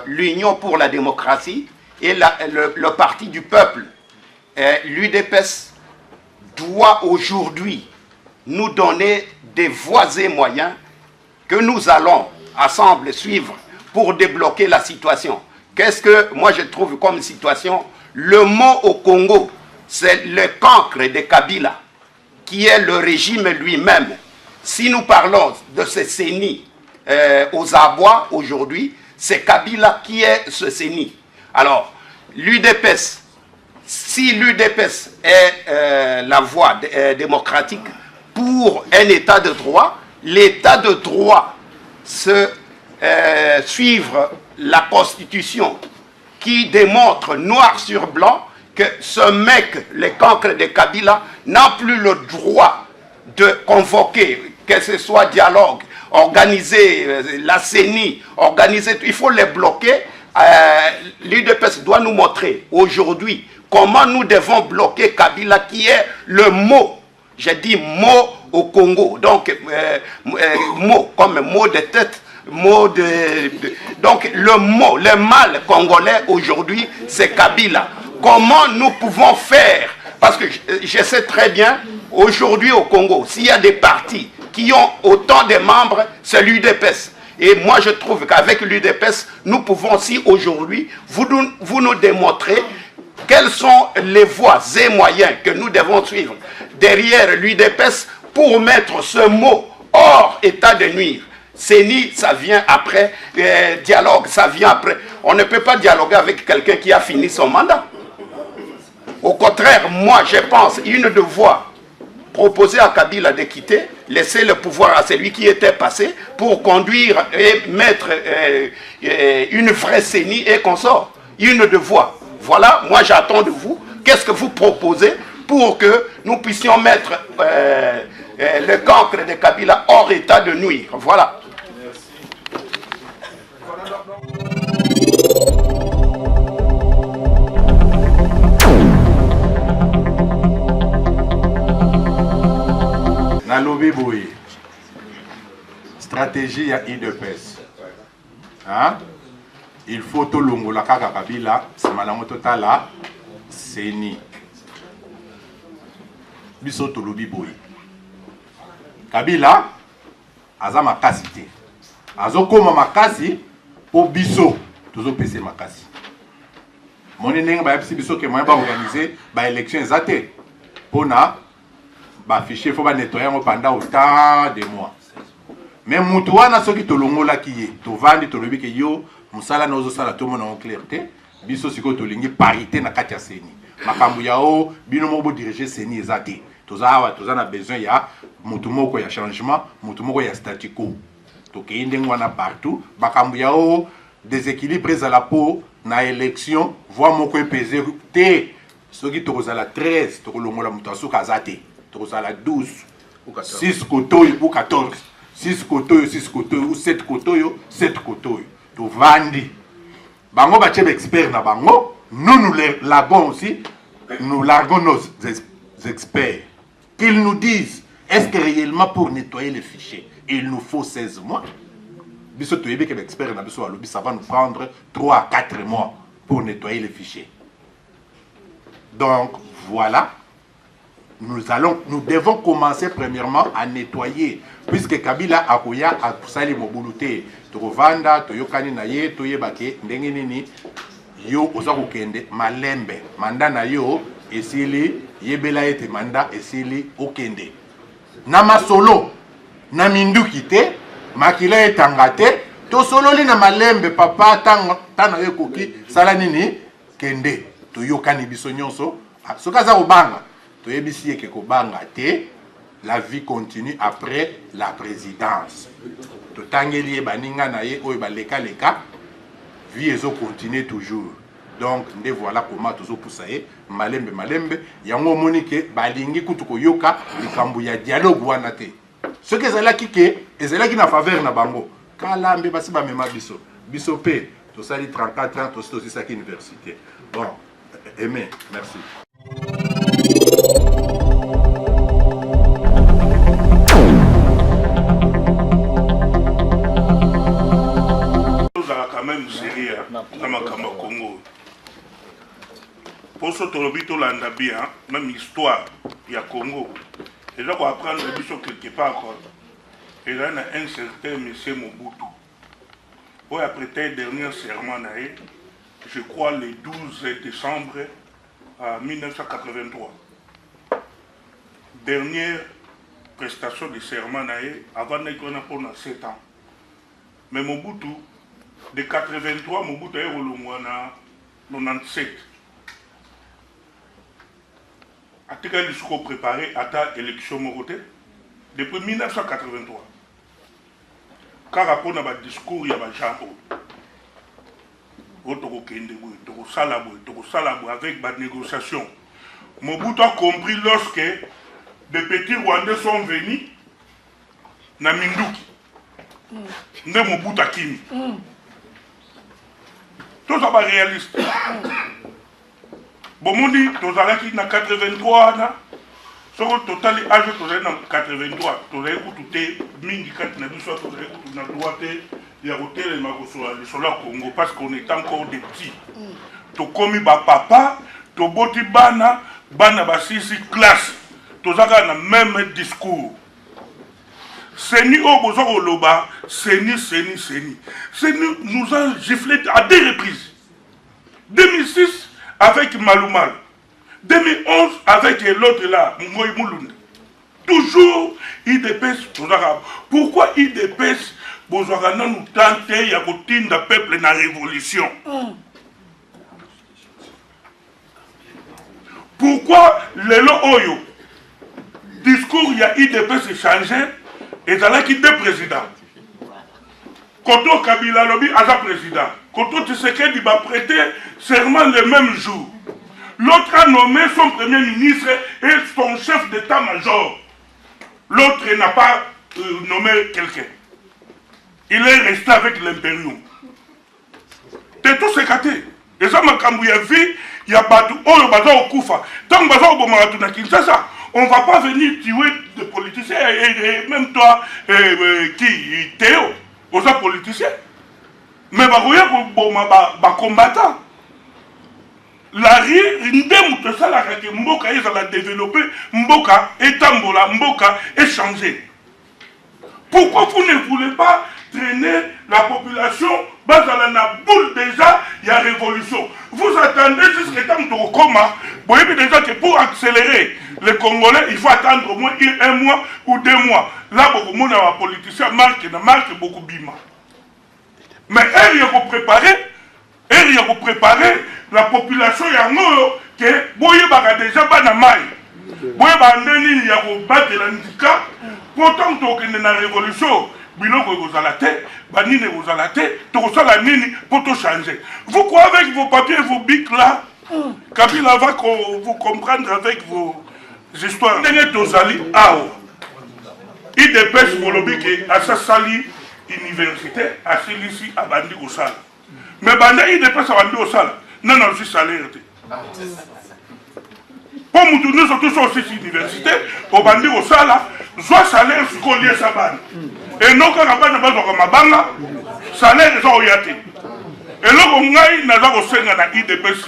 l'Union pour la démocratie et le parti du peuple, l'UDPS doit aujourd'hui nous donner des voies et moyens que nous allons ensemble suivre pour débloquer la situation. Qu'est-ce que moi je trouve comme situation? Le mot au Congo, c'est le cancre de Kabila, qui est le régime lui-même. Si nous parlons de ce CENI aux abois aujourd'hui, c'est Kabila qui est ce CENI. Alors, l'UDPS, si l'UDPS est la voie démocratique pour un état de droit, l'état de droit suivre la Constitution qui démontre noir sur blanc que ce mec, le cancre de Kabila, n'a plus le droit de convoquer, que ce soit dialogue, organiser la CENI, organiser tout. Il faut les bloquer. L'UDPS doit nous montrer aujourd'hui comment nous devons bloquer Kabila, qui est le mot, j'ai dit mot au Congo, donc mot comme mot de tête, mot donc le mot, le mal congolais aujourd'hui, c'est Kabila. Comment nous pouvons faire? Parce que je sais très bien, aujourd'hui au Congo, s'il y a des partis qui ont autant de membres, c'est l'UDPS. Et moi je trouve qu'avec l'UDPS, nous pouvons aussi aujourd'hui, vous nous démontrer quelles sont les voies et moyens que nous devons suivre derrière l'UDPS pour mettre ce mot hors état de nuire. CENI, ça vient après. Dialogue, ça vient après. On ne peut pas dialoguer avec quelqu'un qui a fini son mandat. Au contraire, moi, je pense, une de voix, proposer à Kabila de quitter, laisser le pouvoir à celui qui était passé pour conduire et mettre une vraie CENI et qu'on sort. Une de voix. Voilà, moi j'attends de vous. Qu'est-ce que vous proposez pour que nous puissions mettre le cancre de Kabila hors état de nuire? Voilà. Nalobi Boye, stratégie à IDPS. Hein? Il faut tout longo la kaka Kabila, c'est malamu totala, CENI. Biso tolobi Boye. Kabila, aza makasi te. Azo koma makasi, po biso, tozo pese makasi. Moni nenga ba yepsi biso ke moyen ba organiser ba élection ezate. Pona ba fichier faut ba nettoyer pendant autant de mois. Mais mutu wana soki tolongola ki ye, tovandi tolobi ke yo musala nozo sala to mona en clarté, biso siko tolingi parité na kati ya CENI. Makambu yao bino mo bo diriger CENI ezate. Toza na besoin ya mutu moko ya changement, mutu moko ya statu quo. Toke ndenge wana partout, makambu yao déséquilibre à la peau na élection, voix moko epese te. Soki tokozala 13, tokolongola mutu asuka azate. Tokozala 12 ou 14. 6 kotoyo ou 14. 6 kotoyo, 6 kotoyo ou 7 kotoyo, 7 kotoyo. To vandi. Bango bachebe expert na bango, nous larguons aussi, nous larguons nos experts. Qu'ils nous disent, est-ce que réellement pour nettoyer les fichiers, il nous faut 16 mois? Biso toyebe que l'expert na biso alobi, ça va nous prendre 3 à 4 mois pour nettoyer les fichiers. Donc voilà. Nous devons commencer premièrement à nettoyer, puisque Kabila akoya akusali mobulute tovanda toyokani na ye toyebake ndenge nini yo ozako kende malembe manda na yo esili yebela ete manda esili okende na masolo na minduki te makila etanga te to sololi na malembe papa tana yo koki sala nini kende toyokani biso nyonso sokaza obanga. La vie continue après la présidence. Totangeli baninga na ye oyo baleka leka, vie ezo continue toujours. Donc nde voilà comment tozo poussaye malembe yango monike balingi kutu koyoka likambu ya dialogue wana te. Ce que ezalaki ke ezalaki na faveur na bango. Kalambe basi ba mema biso pe to sali 34 ans to saki université. Bon, Aimé, merci. Quand même sérieux dans ma Congo. Pour ce que l'on a bien, même histoire, il y a Congo. Et là, on va apprendre les choses quelque part. Et là, il y a un certain monsieur Mobutu. Pour après le dernier serment, je crois le 12 décembre 1983. Dernière prestation de serment avant qu'on a pendant 7 ans. Mais Mobutu, de 83, Mobutu est au 97. A-t-il un discours préparé à ta élection Moroté depuis 1983. Car après on a un discours, il y a un genre. Avec la négociation. Mobutu a compris lorsque des petits Rwandais sont venus na Minduki. Nde Mobutu a kimi. Tout ça va réaliste. Bon, on dit, tu as dit, 83 ans, sur le total âge, tu as 83, tu as écouté, mingi quand tu as dit, tu as écouté, il y a écouté les Magossois, sur le Congo, parce qu'on est encore des petits. Tu as commis papa, tu as boti bana, bana sisi classe, tu as le même discours. Seni au besoin au loba, Seni. Seni nous a giflé à 2 reprises. 2006 avec Maloumal. 2011 avec l'autre là, Moumoy Moulound. Toujours IDPS aux Arabes. Pourquoi IDPS bozwaka nanu tante ya kotinda peuple na révolution. Pourquoi lelo oyo discours ya IDPS changé et là qui deux présidents. Koto Kabila Lobi Aza président. Koto Tshisekedi va prêter serment le même jour. L'autre a nommé son premier ministre et son chef d'état-major. L'autre n'a pas nommé quelqu'un. Il est resté avec l'impérium. C'est tout ce caté. Et ça m'a vu, il y a Batou, Oyo Baza Okufa. Tant que Baza Obomaratou na Kinshasa, on ne va pas venir tuer des politiciens, et même toi, qui, Théo, aux politiciens. Mais bah combattant. La rue, ça Mboka, ils ont développé, Mboka, Etambola, Mboka, échanger. Pourquoi vous ne voulez pas traîner la population dans la boule déjà, il y a révolution. Vous attendez jusqu'à temps de coma. Vous voyez déjà que pour accélérer les Congolais, il faut attendre au moins 1 mois ou 2 mois. Là, beaucoup de monde, les politiciens marquent beaucoup bima. Mais il y a préparer la population, il y a que vous voyez déjà pas mal. Vous voyez il y a battre l'handicap. Pourtant, il y a une révolution. Biloko vous allez banine vous allez tout ça la nini pour tout changer. Vous croyez avec vos papiers et vos bics là, Kabila va vous comprendre avec vos histoires. N'est tozali ao. Il dépêche pour le bic à sa sali université à celui-ci à bandi au sala. Mais bandi il dépêche à bandi au sala. Non non je suis salaire. Pour nous sommes tous aussi université au bandi au sala. Soit salaire ce qu'on lié sa bande. Et non quand la bande n'a pas mabanga, salaire est orienté. Et là on n'a pas de IDPS.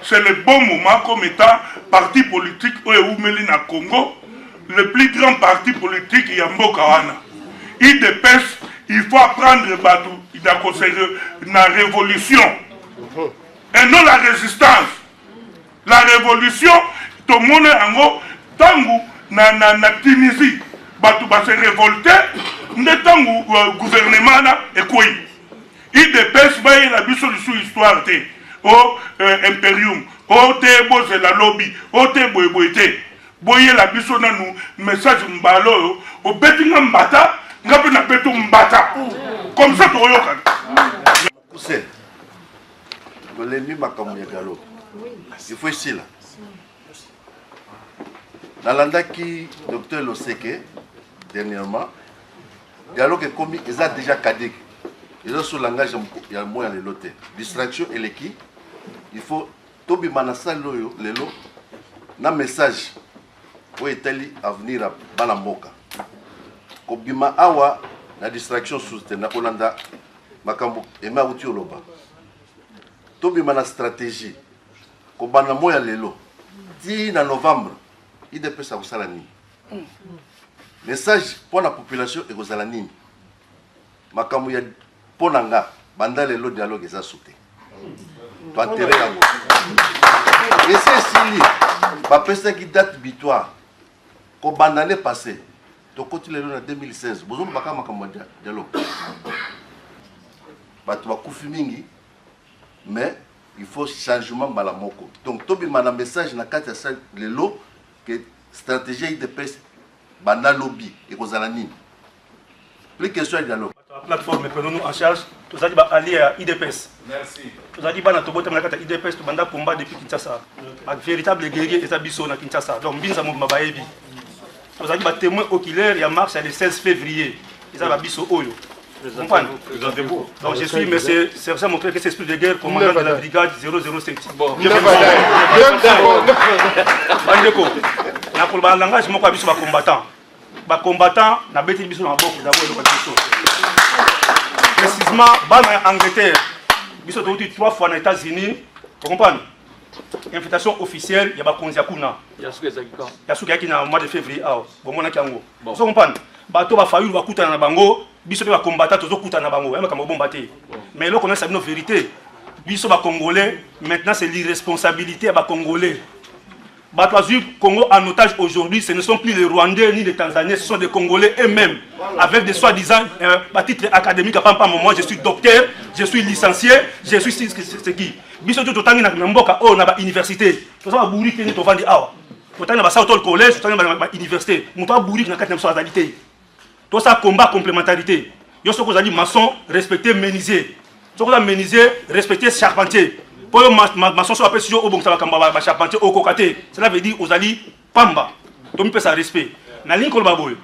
C'est le bon moment comme étant parti politique où na Congo, le plus grand parti politique Yambo Kawana. IDPS, il faut apprendre la révolution et non la résistance. La révolution, tout le monde est en tango. Na Tunisie, Batou va se révolter, n'étant gouvernement et quoi. Il dépêche, il a vu sur l'histoire, au impérium, au tébo de la lobby, au tébo et boité. Boye la biso na nous, message mbalo, au betinga mbata, ngapi na beto mbata. Comme ça, tu reyoka. Poussé. L'ennemi m'a comme Yagalo. Il faut ici là. Nalandaki docteur Loseke dernièrement dialogue est commis ils ont déjà caduc ils ont sur le langage il y a moyen de l'autre distraction et l'équipe il faut tobi manasa loyo lelo na message pour etali avenir à Balamboka kobima awa na distraction sous na kolanda makambo ema uti oloba tobi mana stratégie kobana moya lelo 10 na novembre il dépêche à vous nini. Message pour la population et aux alanines. Makamou ya ponanga banda le dialogue est sauté. Tu enterrer la. Et c'est si ba personne qui date victoire. Ko bandane passé. To continue en 2016. Bozo baka makamou dialogue. Ba tu va kufi mingi mais il faut changement balamoko. Donc tobi mana message na kati ya lelo que stratégie IDPS banda lobby et Rosalanine. Plus question de dialogue. La plateforme prenons-nous en charge. Tous les alliés à IDPS. Merci. Tous les bana to botam na IDPS to banda combat depuis Kinshasa. Un véritable guerrier établi na Kinshasa. Donc binza mo mabayebi. Tous les témoins oculaires ya marche le 16 février. Ils ont biso oyo. Donc je suis monsieur Sergent Moncler que c'est esprit de guerre, commandant de la brigade 007. Bon. Pour le langage, je suis un combattant. Un combattant, na bêtise biso na boko d'abord biso. Précisément, en Angleterre, biso to 3 fois aux États-Unis, vous comprenez? Invitation officielle, il y a Bakonzi Akuna. Yasuka qui na mois de février ah, bon mona kiango. Vous comprenez? Bato ba fayu ba kutana na bango, biso pe ba combattant tozo kutana na bango, même comme bombaté. Mais là on a sa vérité. Biso ba congolais, maintenant c'est l'irresponsabilité à ba congolais. Batouazou, Congo en otage aujourd'hui, ce ne sont plus les Rwandais ni les Tanzaniens, ce sont des Congolais eux-mêmes, avec des soi-disant titres académiques. Moi, je suis docteur, je suis licencié, je suis ce qui. Biso to tangi na mboka o na ba université. To sa buri ke ni to vandi awa. To tangi na ba South College, to tangi na ba université. Muto buri na kati na so azalité. To sa combat complémentarité. Yo soko zali maçon, respecter menuisier. Soko za menuisier, respecter charpentier. Pour le maçon soit appelé au bon sabakamba charpentier au cocaté. Cela veut dire aux ali pamba. Donc peut ça respect. Na ligne kolbaboy.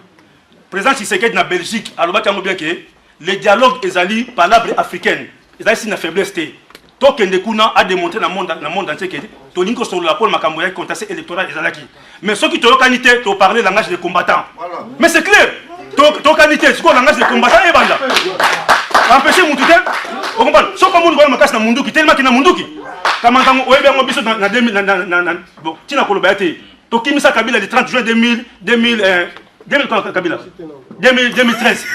Président Tshisekedi na Belgique, alors ba bien que les dialogues ezali palabres africaines. Ezali si na faiblesse té. Tokende kuna a démontré dans le monde entier que to linko sur la pole makambo ya contestation électorale ezalaki. Mais ceux qui te kanité to parler langage des combattants. Mais c'est clair. To kanité c'est quoi langage des combattants et banda. Empêcher Moutouté, vous comprenez? Ce que nous avons fait, Munduki, tellement qu'il y a Munduki. Comme on a vu dans 2000, bon, Tina Kolobayate, Tokimisa Kabila le 30 juin 2013.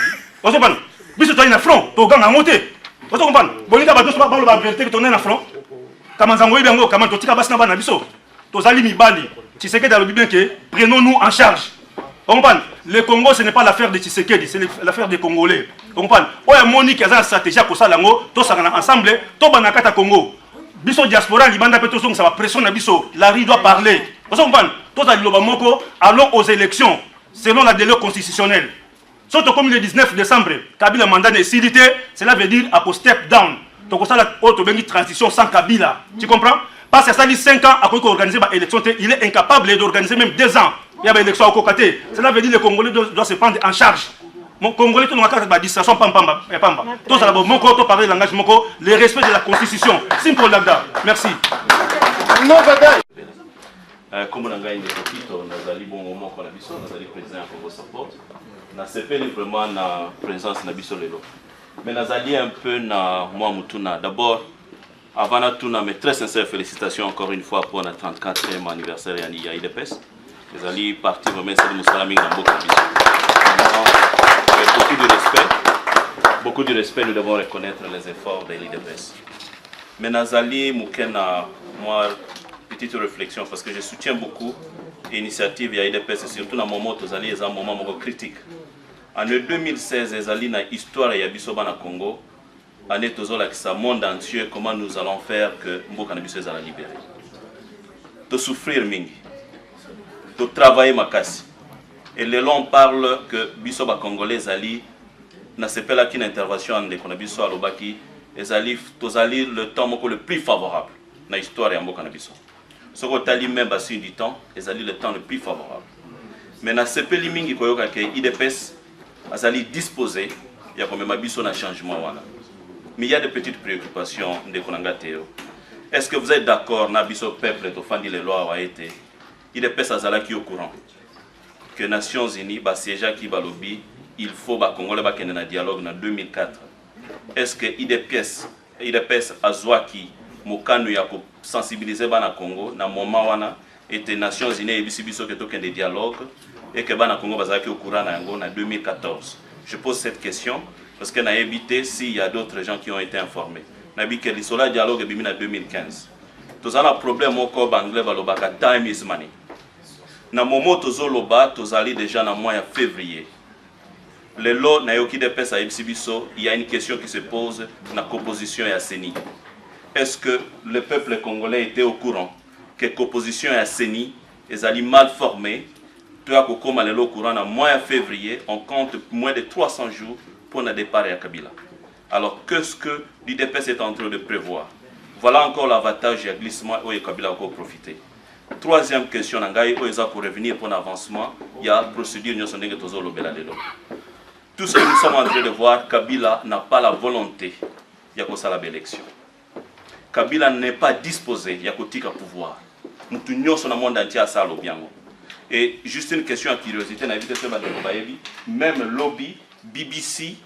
Vous comprenez? Biso tu as un front, tu as un monté. Vous comprenez? Bonita Bados va parler de la vérité que tu as un front. Comme on a vu bien, comme tu as basé dans Biso, tu as mis Bali. Tu sais que dans le bien que prenons-nous en charge. Vous comprenez? Le Congo, ce n'est pas l'affaire de Tshisekedi, c'est l'affaire des Congolais. Vous comprenez? Oya Monique, il y a une stratégie pour ça, tous ensemble, tous les Kata Congo. Biso diaspora, Libanda Petosong, ça va pressionner Biso. La rue doit parler. Vous comprenez? Tous les Lobamoko, allons aux élections, selon la délai constitutionnelle. Surtout comme le 19 décembre, Kabila mandat de silité, cela veut dire à step down. Donc ça, la transition sans Kabila. Tu comprends? Parce que ça dit 5 ans après qu'on organise l'élection, il est incapable d'organiser même 2 ans. Il y a une élection au Kokaté. Cela veut dire que les Congolais doivent se prendre en charge. Mon Congolais, tout le monde a une distraction, pamba. Tout ça, mon corps, parler le langage, le respect de la Constitution. Simple Lagda. Merci. Comme on a gagné des petites, on a allé bon moment qu'on a vu ça, on a allé président pour support. On a CP vraiment la présence de Biso Lelo. Mais on a allé un peu na moi Mutuna. D'abord, avant tout, mes très sincères félicitations encore une fois pour notre 34e anniversaire à IDPS. Les alliés partis vraiment c'est de Moussalami dans beaucoup de beaucoup de respect, nous devons reconnaître les efforts de l'IDPS. Mais Nazali Moukena, moi, petite réflexion parce que je soutiens beaucoup l'initiative de l'IDPS et surtout dans le moment où les alliés ont un moment critique. En 2016, les alliés dans l'histoire de Yabisoba na Congo, en est toujours avec ce monde entier, comment nous allons faire que Mboka Nabiso soit libéré. De souffrir mingi. De travailler ma casse. Et le long parle que Bisoba Congolais Ali n'a pas là qu'une intervention en Konabiso à l'Obaki et Ali le temps le plus favorable dans l'histoire de Mboka Nabiso. Ce que Ali même bassin du temps, et Ali le temps le plus favorable. Mais na CP limingi koyoka ke IDPS azali disposé il y a quand même Biso na changement wana. Mais il y a des petites préoccupations de Konangateo. Est-ce que vous êtes d'accord na Biso peuple to fandi les lois a été il est pèse à qui au courant que les Nations Unies, siège qui balobi, il faut que Congolais ait un dialogue en 2004. Est-ce que IDPS Azwaki, Mokanu ya sensibiliser le Congo, dans le moment où les Nations Unies et Bissibiso qui ont un dialogue et que le Congo est au courant en 2014? Je pose cette question parce qu'on a évité s'il y a d'autres gens qui ont été informés. On a dit que le dialogue est en 2015. Tout ça, le problème au anglais va time is money. Na moment tozoloba tozali déjà na mois de février. Le lot na yoki de pesa ibsibiso, il y a une question qui se pose na composition et à CENI. Est-ce que le peuple congolais était au courant que la composition et à CENI est mal formée? Tu as comme le courant na mois de février, on compte moins de 300 jours pour le départ à Kabila. Alors qu'est-ce que l'IDPS est en train de prévoir? Voilà encore l'avantage et le glissement où Kabila a encore profité. Troisième question, pour revenir pour l'avancement, il y a la procédure. Tout ce que nous sommes en train de voir, Kabila n'a pas la volonté de faire l'élection. Kabila n'est pas disposé à faire pouvoir. Nous tenons sur le monde entier à ça. Et juste une question à curiosité, même lobby, BBC,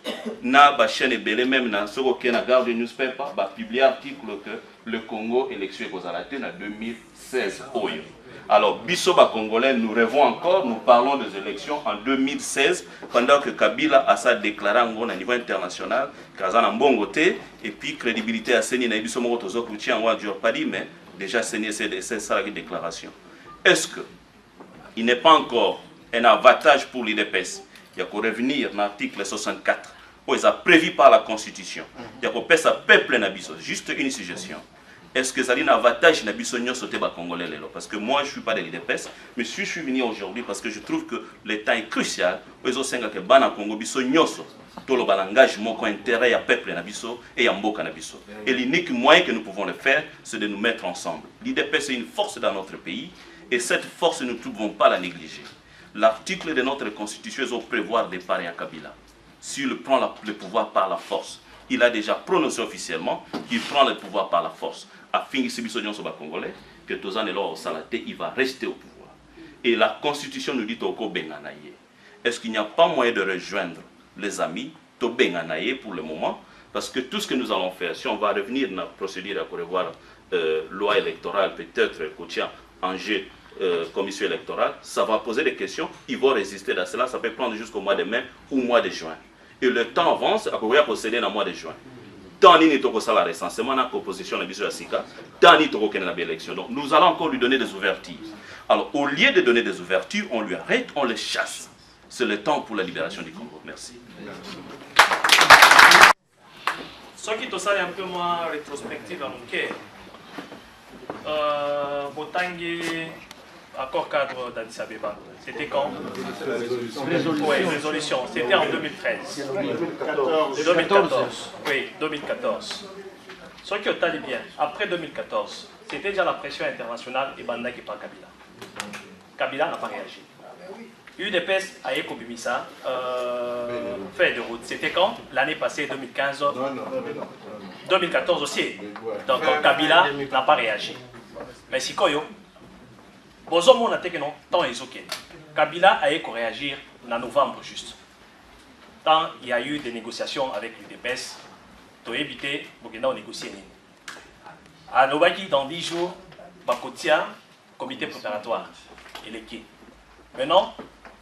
na ba chaîne belé même na soko ke na garde newspaper ba publier article que le Congo élection kozalate na 2016 oyo. Alors biso ba congolais nous rêvons encore, nous parlons des élections en 2016 pendant que Kabila a ça déclaré en niveau international kazana mbongo té et puis crédibilité à CENI na biso moko tozo kutia en jour pas dit mais déjà CENI c'est ça la déclaration. est-ce qu'il n'est pas encore un avantage pour l'IDPS? Il y a qu'à revenir dans l'article 64, où il est prévu par la Constitution. Il y a qu'à faire ça peuple nabiso. Juste une suggestion. Est-ce que ça a un avantage nabiso sauter bas congolais? Parce que moi, je ne suis pas de l'IDPS, mais si je suis venu aujourd'hui parce que je trouve que le temps est crucial, où ils ont que bana Congo biso nyoso. Tout le engagement qui intérêt à peuple nabiso et à mboka nabiso. Et l'unique moyen que nous pouvons le faire, c'est de nous mettre ensemble. L'IDPS est une force dans notre pays et cette force, nous ne pouvons pas la négliger. L'article de notre constitution est prévoir des paris à Kabila. S'il prend le pouvoir par la force, il a déjà prononcé officiellement qu'il prend le pouvoir par la force. Afin que ce soit congolais, que Tozan est là au Salaté, il va rester au pouvoir. Et la constitution nous dit au Benganaye. Est-ce qu'il n'y a pas moyen de rejoindre les amis au Benganaye pour le moment? Parce que tout ce que nous allons faire, si on va revenir dans la procédure à revoir loi électorale, peut-être coachant en jeu commission électorale, ça va poser des questions, ils vont résister à cela, ça peut prendre jusqu'au mois de mai ou mois de juin. Et le temps avance, à pouvoir procéder dans le mois de juin. Tant ni toko sala recensement na proposition na biso ya sika, tant ni toko kena na élection. Donc nous allons encore lui donner des ouvertures. Alors au lieu de donner des ouvertures, on lui arrête, on le chasse. C'est le temps pour la libération du Congo. Merci. Ce qui est un peu moins rétrospective à mon cœur. Botangi, accord cadre d'Addis Abeba. C'était quand? Oui, résolution. C'était en 2013. 2014. Oui, 2014. Ce qui est allé bien, après 2014, c'était déjà la pression internationale et Banda qui par Kabila. Kabila n'a pas réagi. UDPS a Ekobimisa fait de route. C'était quand? L'année passée, 2015. 2014 aussi. Donc Kabila n'a pas réagi. Mais si Koyo, Bozomo n'a que non, tant ils ok. Kabila a réagir en novembre juste. Tant il y a eu des négociations avec l'UDPS, pour éviter de négocier. À Nobaki, dans 10 jours, Bakotia, comité préparatoire, électé. Maintenant,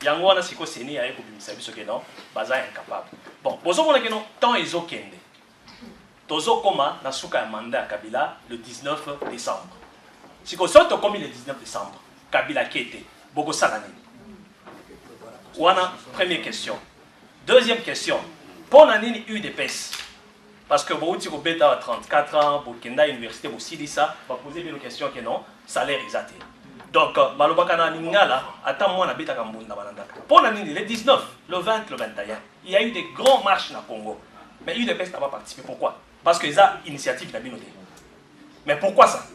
Yango na siko seni a ekobimisa biso ke non, baza incapable. Bon, Bozomo n'a que non, tant ils ok. Tozo koma na suka mandat Kabila le 19 décembre. Si vous sortez comme le 19 décembre, Kabila qui était, Bogo Salani. Voilà, première question. Deuxième question, pour l'année UDPS, parce que vous avez 34 ans, vous avez une université, vous avez ça, vous posez une question que non, salaire exact. Donc, Balobakana Ningala, attends-moi, na beta Kambunda Balandaka. Pour l'année, le 19, le 20, le 21, il y a eu des grands marches dans le Congo. Mais UDPS n'a pas participé. Pourquoi? Parce que ça initiative n'a pas noté. Mais pourquoi ça?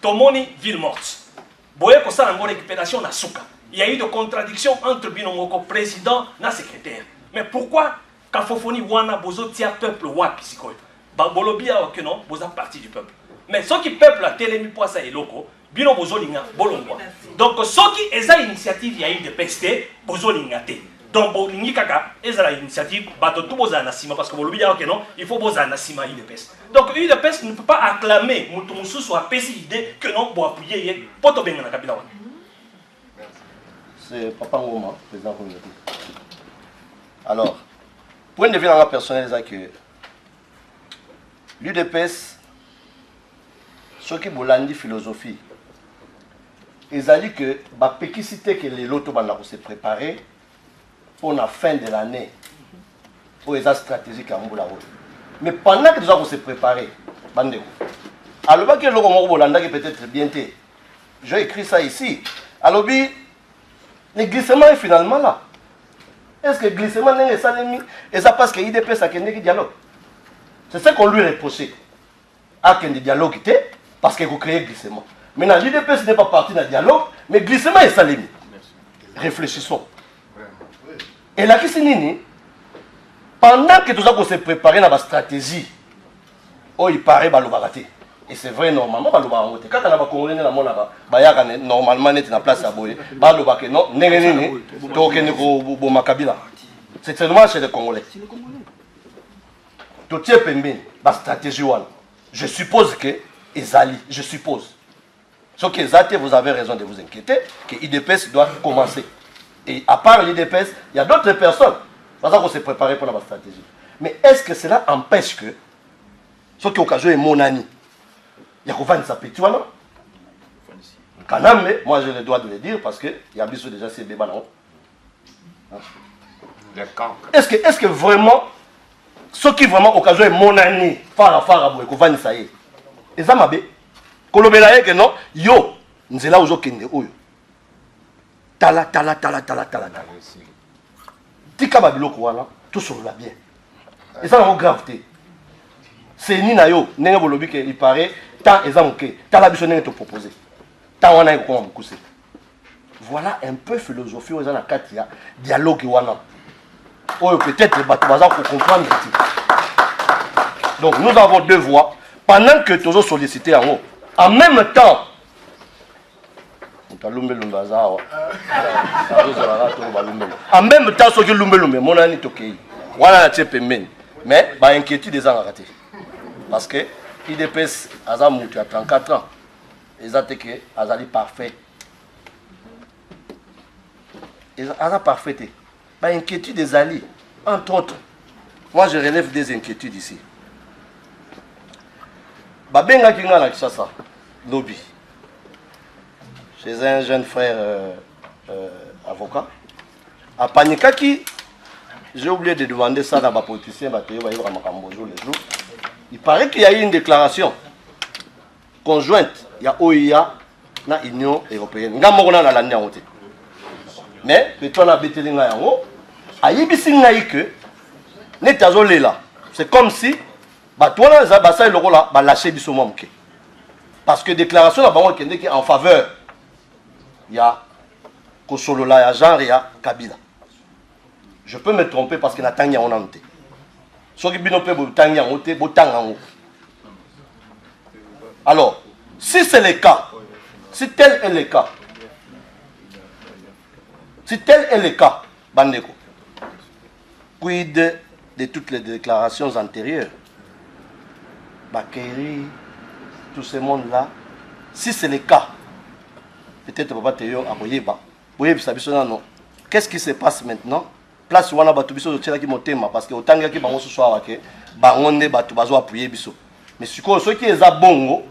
Tomoni, ville morte. Boye ko ça en récupération na souka. Il y a eu des contradictions entre Binongoko président et secrétaire. Mais pourquoi Kafofoni wana bozo tia peuple wa pisikoy? Ba bolobi a que non, boza partie du peuple. Mais ce qui peuple a télémi pour ça et loko, bino bozo linga bolongwa. Donc ce qui est à initiative il y a eu de PST bozo lingate. Donc bolingi kaka est à l'initiative bato tout boza nasima parce que bolobi a que non, il faut boza nasima UDPS. Donc UDPS ne peut pas acclamer Mutumusou soit pessi idée que non pour appuyer poto benga na Kabila. C'est Papa Ngoma, président communauté. Alors, point de vue dans la personnelle, c'est que l'UDPS, ce qui est philosophie, ils ont dit que la péquicité que les lotos vont se préparer pour la fin de l'année, pour les stratégiques à Mboula. Mais pendant que nous avons se préparer, alors que le Bolanda est peut-être bien té, j'ai écrit ça ici. Alors, le glissement est finalement là. Est-ce que le glissement n'est pas salé? Et ça parce que l'IDPS a un dialogue. C'est ce qu'on lui reprochait. À un dialogue parce qu'il faut créer le glissement. Maintenant, l'IDPS n'est pas parti dans le dialogue, mais le glissement est salé. Réfléchissons. Et là, qui c'est pendant que tout ça s'est préparé dans la stratégie, oh, il paraît que c'est et c'est vrai normalement, quand on a Congolais, normalement, on est en place à Boye. C'est seulement chez les Congolais. Tout est permis, la stratégie. Je suppose que Ezali, je suppose. Sauf que Ezali, vous avez raison de vous inquiéter, que l'IDPS doit commencer. Et à part l'IDPS, il y a d'autres personnes. C'est pour ça qu'on s'est préparé pour la stratégie. Mais est-ce que cela empêche que ce qui est occasionné est mon ami? Il y a un petit Kaname, moi j'ai le droit de le dire parce que il y a déjà ces débats là. Est-ce que vraiment, ce qui vraiment occasion est mon année, fara boy, ça y est. Et ça m'a bé. Kolobela que non, yo, nzela ozo kende oyo. Tala. Tika babiloko wana, tout sur la bien. Et ça n'a pas gravité. C'est ni na yo, nenge bolobi que il paraît, tant et ok, tala biso nenge te proposer. Tant wana est comment me voilà un peu philosophie aux ana katia dialogue wana. Oh, peut-être bateau pour comprendre. Donc nous avons deux voix. Pendant que tous sollicité en haut, en même temps, en même temps, ce que l'umbe, mon ami toqué, voilà la tchepe men. Mais, bah, inquiétude des gens ratés. Parce que IDPS, Azam, tu as 34 ans. Et ça, que Azali parfait. Et Azali parfait. Bah, inquiétude des alliés, entre autres. Moi, je relève des inquiétudes ici. Babenga Kinga na Kishasa, lobby. Chez un jeune frère avocat. À Panikaki, j'ai oublié de demander ça dans ma politicien, il paraît qu'il y a eu une déclaration conjointe. Il y a OIA dans l'Union européenne. Mais, on a bételé nga yango, a yibisi nga que netazo lela. C'est comme si batouana za basa le là ba lâcher biso momke. Parce que déclaration la bango kende qui en faveur il y a Kosolola, il y a Jean, il y a Kabila. Je peux me tromper parce que na tanya on ante. So ki bino pe bo tanya on te bo tanga on. Alors, si c'est le cas, si tel est le cas, Bandeko, quid de toutes les déclarations antérieures, Bakeri, tout ce monde-là, si c'est le cas, peut-être Papa Théo a non. Qu'est-ce qui se passe maintenant? Place où on a battu biso de tirer qui motema parce que autant qu'il y a bango ce soir que bangonde battu bazo appuyer biso. Mais ce qui est à bongo,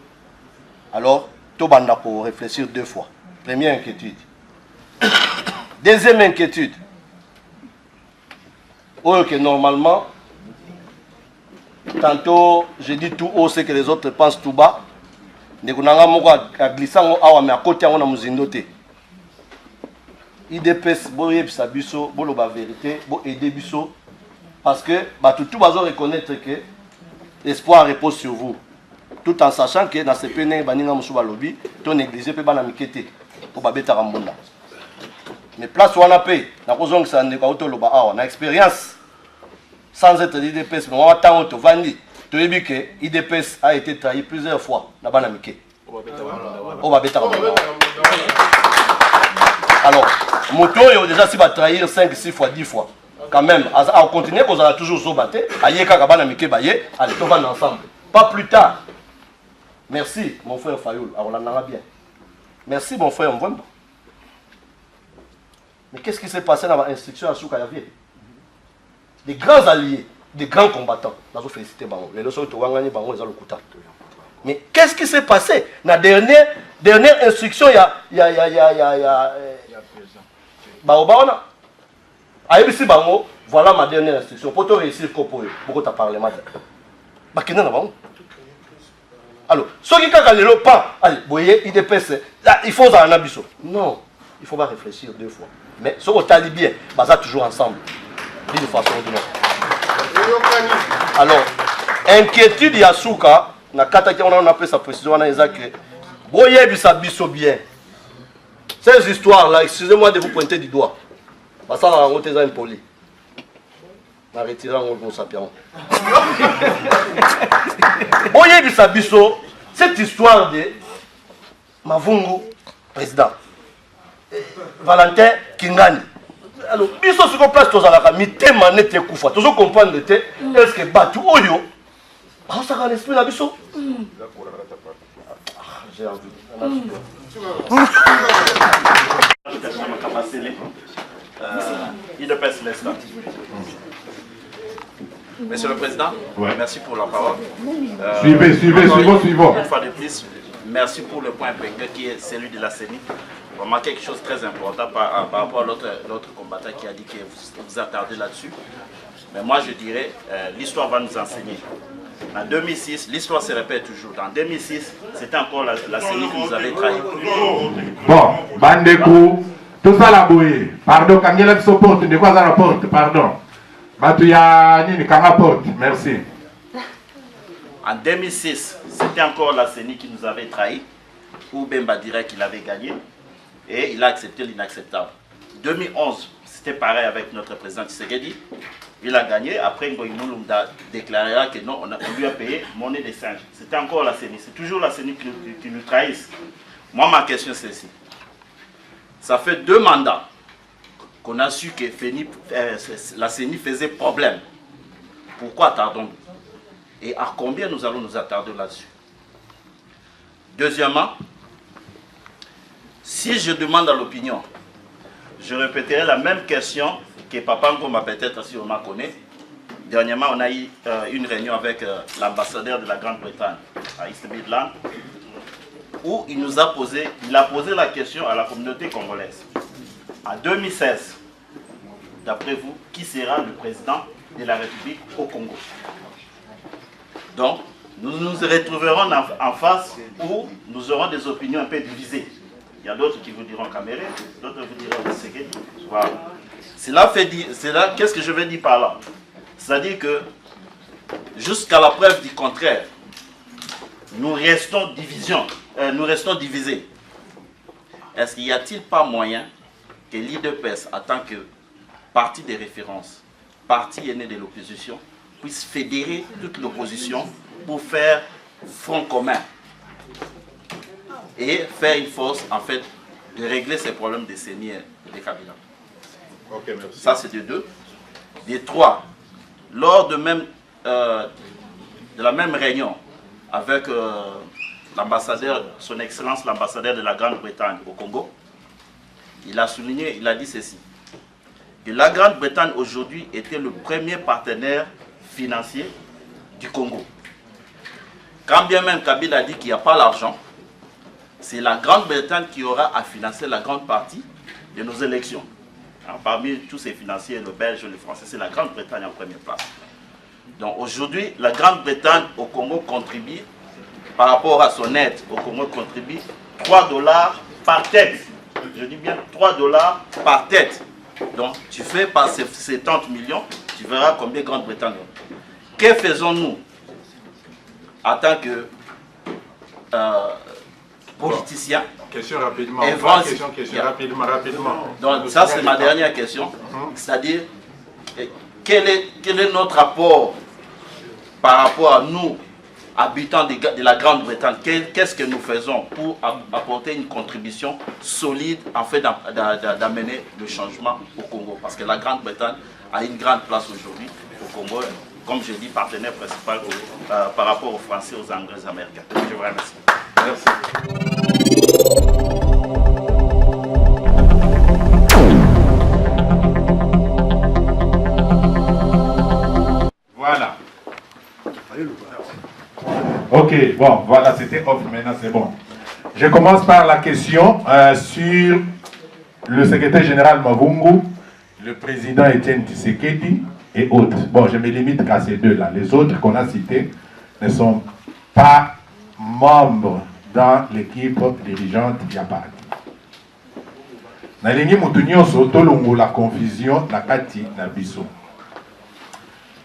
alors tout banda pour réfléchir deux fois. Première inquiétude. Deuxième inquiétude. Ok, normalement, tantôt je dis tout haut ce que les autres pensent tout bas. Ne kunanga moko a glissant awa mais à côté on a muzindote. IDPS boye bisa biso bolo ba vérité, bo aider biso parce que ba tout bazo reconnaître que l'espoir repose sur vous. Tout en sachant que dans ce pays baninga musu ba lobby, to négliger pe bana mikete pour ba beta rambonda. Mais place où on a payé, na kozong sa ndeko auto loba awa na expérience sans être IDPS mais on attend auto vandi. Tu as vu que IDPS a été trahi plusieurs fois na bana mike. On va beta rambonda. Alors, moto est déjà si va trahir 5, 6 fois, 10 fois. Quand même, on continue, qu'on a toujours so battu. Aïe, kakabana mike baye, allez, on va ensemble. Pas plus tard. Merci, mon frère Fayoul. Alors, on en a bien. Merci, mon frère Mvemba. Mais qu'est-ce qui s'est passé dans l'instruction à Soukayavier? Des grands alliés, des grands combattants. Nous avons félicité Bango. Les leçons de Wangani Bango, ils ont le coup. Mais qu'est-ce qui s'est passé? Dans la dernière instruction, il y a Baobana. Aïbisi Bango, voilà ma dernière instruction. Pour te réussir, pourquoi tu as parlé mal? Alors, ceux qui ont pas, allez, vous voyez, IDPS, il faut un abisso. Non, il faut pas réfléchir deux fois. Mais ceux qui ont bien, ça toujours ensemble. D'une façon ou d'une autre. Alors, inquiétude Yasuka, on a appelé sa précision, on a dit que voyez biso bien. Ces histoires-là, excusez-moi de vous pointer du doigt. Ça va rencontrer ça impoli. On va retirer mon sapien. Voyez biso, cette histoire de Mavungu, président. Valentin Kingani. Alors, biso ce qu'on place tous à la mitema nete kufa. Tous comprendre de est-ce que batu oyo. Ah, ça va l'esprit la biso. J'ai envie. Monsieur le Président, merci pour la parole. Suivons. Une fois de plus, merci pour le point épinglé qui est celui de la CENI. Vraiment quelque chose de très important par rapport à l'autre combattant qui a dit que vous attardez là-dessus. Mais moi je dirais, l'histoire va nous enseigner. En 2006, l'histoire se répète toujours. En 2006, c'était encore la CENI qui nous avait trahi. Bon, Bandekou, tout ça la bouée. Pardon, quand il y a porte, de quoi ça rapporte? Pardon. Batouya Nini, quand rapporte, merci. En 2006, c'était encore la CENI qui nous avait trahi, où Bemba dirait qu'il avait gagné, et il a accepté l'inacceptable. 2011, c'était pareil avec notre président Tshisekedi. Il a gagné, après Ngoï Moulumda déclarera que non, on lui a payé monnaie des singes. C'était encore la CENI, c'est toujours la CENI qui nous trahisse. Moi, ma question c'est celle-ci. Ça fait 2 mandats qu'on a su que la CENI faisait problème. Pourquoi attardons-nous? Et à combien nous allons nous attarder là-dessus? Deuxièmement, si je demande à l'opinion, je répéterai la même question que Papa Ngoma peut-être sûrement connaît. Dernièrement, on a eu une réunion avec l'ambassadeur de la Grande-Bretagne à East Midlands, où il a posé la question à la communauté congolaise. En 2016, d'après vous, qui sera le président de la République au Congo? Donc, nous nous retrouverons en face où nous aurons des opinions un peu divisées. Il y a d'autres qui vous diront Caméré, d'autres vous diront Tshisekedi. Voilà. Qu'est-ce que je veux dire par là? C'est-à-dire que, jusqu'à la preuve du contraire, nous restons divisés. Est-ce qu'il n'y a-t-il pas moyen que l'IDPS, en tant que parti de référence, parti aîné de l'opposition, puisse fédérer toute l'opposition pour faire front commun et faire une force, en fait, de régler ces problèmes de CENI et de Kabila. Okay, merci. Ça, c'est de 2. De 3, lors de la même réunion avec l'ambassadeur, son Excellence l'ambassadeur de la Grande-Bretagne au Congo, il a souligné, il a dit ceci, que la Grande-Bretagne aujourd'hui était le premier partenaire financier du Congo. Quand bien même Kabila a dit qu'il n'y a pas l'argent, c'est la Grande-Bretagne qui aura à financer la grande partie de nos élections. Alors, parmi tous ces financiers, le Belge, le Français, c'est la Grande-Bretagne en première place. Donc aujourd'hui, la Grande-Bretagne au Congo contribue, par rapport à son aide au Congo, contribue $3 par tête. Je dis bien $3 par tête. Donc tu fais par ces 70 millions, tu verras combien Grande-Bretagne. Que faisons-nous en tant que politiciens? Question rapidement. Question rapidement. Donc ça c'est ma dernière question. C'est-à-dire, quel est notre rapport par rapport à nous, habitants de la Grande-Bretagne? Qu'est-ce que nous faisons pour apporter une contribution solide en fait d'amener le changement au Congo? Parce que la Grande-Bretagne a une grande place aujourd'hui au Congo, comme je dis, partenaire principal par rapport aux Français, aux Anglais, aux Américains. Je vous remercie. Merci. Voilà. Ok, bon, voilà, c'était off, maintenant c'est bon. Je commence par la question sur le secrétaire général Mavungu, le président Etienne Tshisekedi et autres. Bon, je me limite qu'à ces deux-là. Les autres qu'on a cités ne sont pas membres dans l'équipe dirigeante Yapad. Nalingi Moutounion Sotolongo la confusion la Kati Nabiso.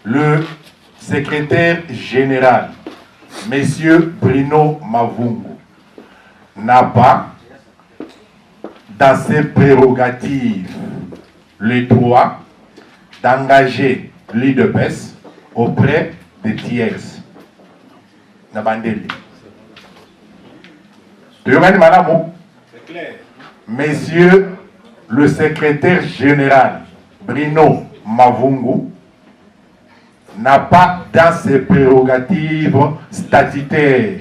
Le secrétaire général, Monsieur Bruno Mavungu, n'a pas dans ses prérogatives le droit d'engager l'IDPS auprès des tiers. Nabandeli. C'est clair. Monsieur le secrétaire général Bruno Mavungu n'a pas dans ses prérogatives statutaires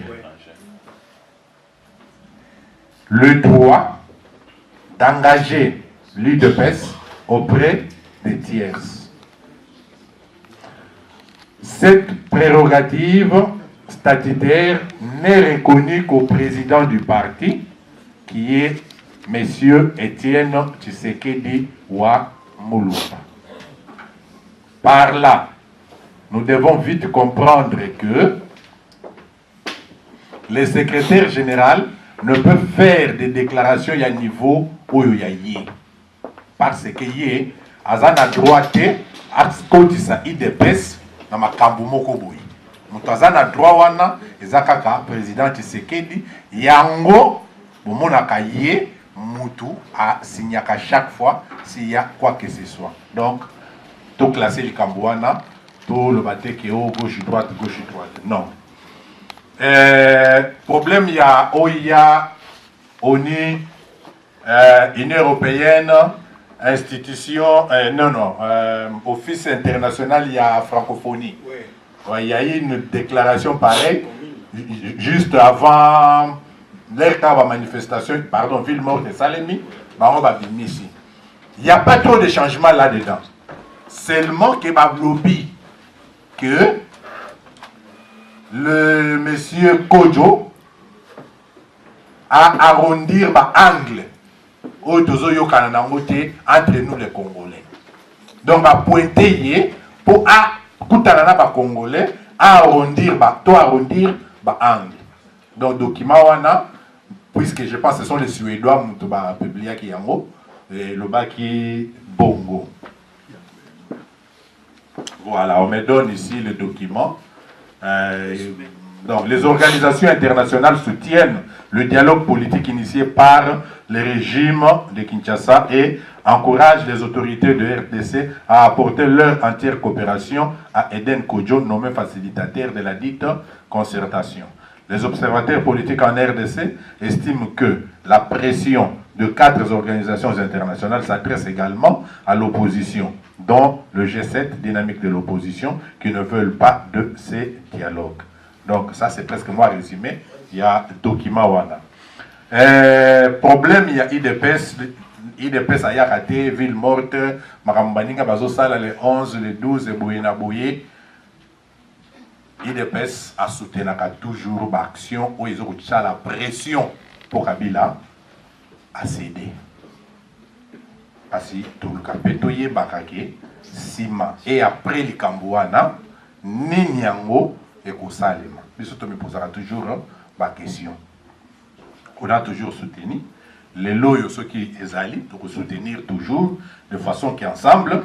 le droit d'engager l'IDPS auprès des tiers. Cette prérogative statutaire n'est reconnu qu'au président du parti, qui est M. Étienne Tshisekedi wa Mulumba. Par là, nous devons vite comprendre que les secrétaires généraux ne peuvent faire des déclarations à niveau où il y a yé. Parce que yé, azana droite, askotisa IDPS, na makambu moko boyi. Mutazana droit wana, ezakaka président Tshisekedi, yango, bomonaka yé, mutu, a signaka chaque fois, s'il y a quoi que ce soit. Donc, tout classé le Kambouana, tout le bateau qui est haut, gauche-droite, gauche-droite. Non. Problème, il y a OIA, ONU, Union européenne, institution, Office international, il y a francophonie. Ouais, il y a eu une déclaration pareille, juste avant l'air de manifestation, pardon, ville morte de Salemi, ici. Il n'y a pas trop de changements là-dedans. Seulement que lobby que le monsieur Kodjo a arrondir l'angle entre nous les Congolais. Donc, à pointer pour les Congolais arrondir l'angle. Donc, document wana, puisque je pense que ce sont les Suédois qui ont publié le bac qui Bongo. Voilà, on me donne ici le document. Donc, les organisations internationales soutiennent le dialogue politique initié par le régime de Kinshasa et encouragent les autorités de RDC à apporter leur entière coopération à Eden Kodjo, nommé facilitateur de la dite concertation. Les observateurs politiques en RDC estiment que la pression de 4 organisations internationales s'adresse également à l'opposition, dont le G7, dynamique de l'opposition, qui ne veulent pas de ces dialogues. Donc ça c'est presque moi résumé, il y a document wana. Problème, il y a IDPS a raté, ville morte, Marambaninga Bazo Sala le 11, le 12, et Bouyena Bouye. IDPS a soutenu toujours l'action où ils ont eu la pression pour Kabila à céder. Asi tout le capetoye bakake sima et après le Kambouana Ninyango et Kosalema. Mais surtout me posera toujours ma question. On a toujours soutenu les loyaux ceux qui ezali donc soutenir toujours de façon qu'ensemble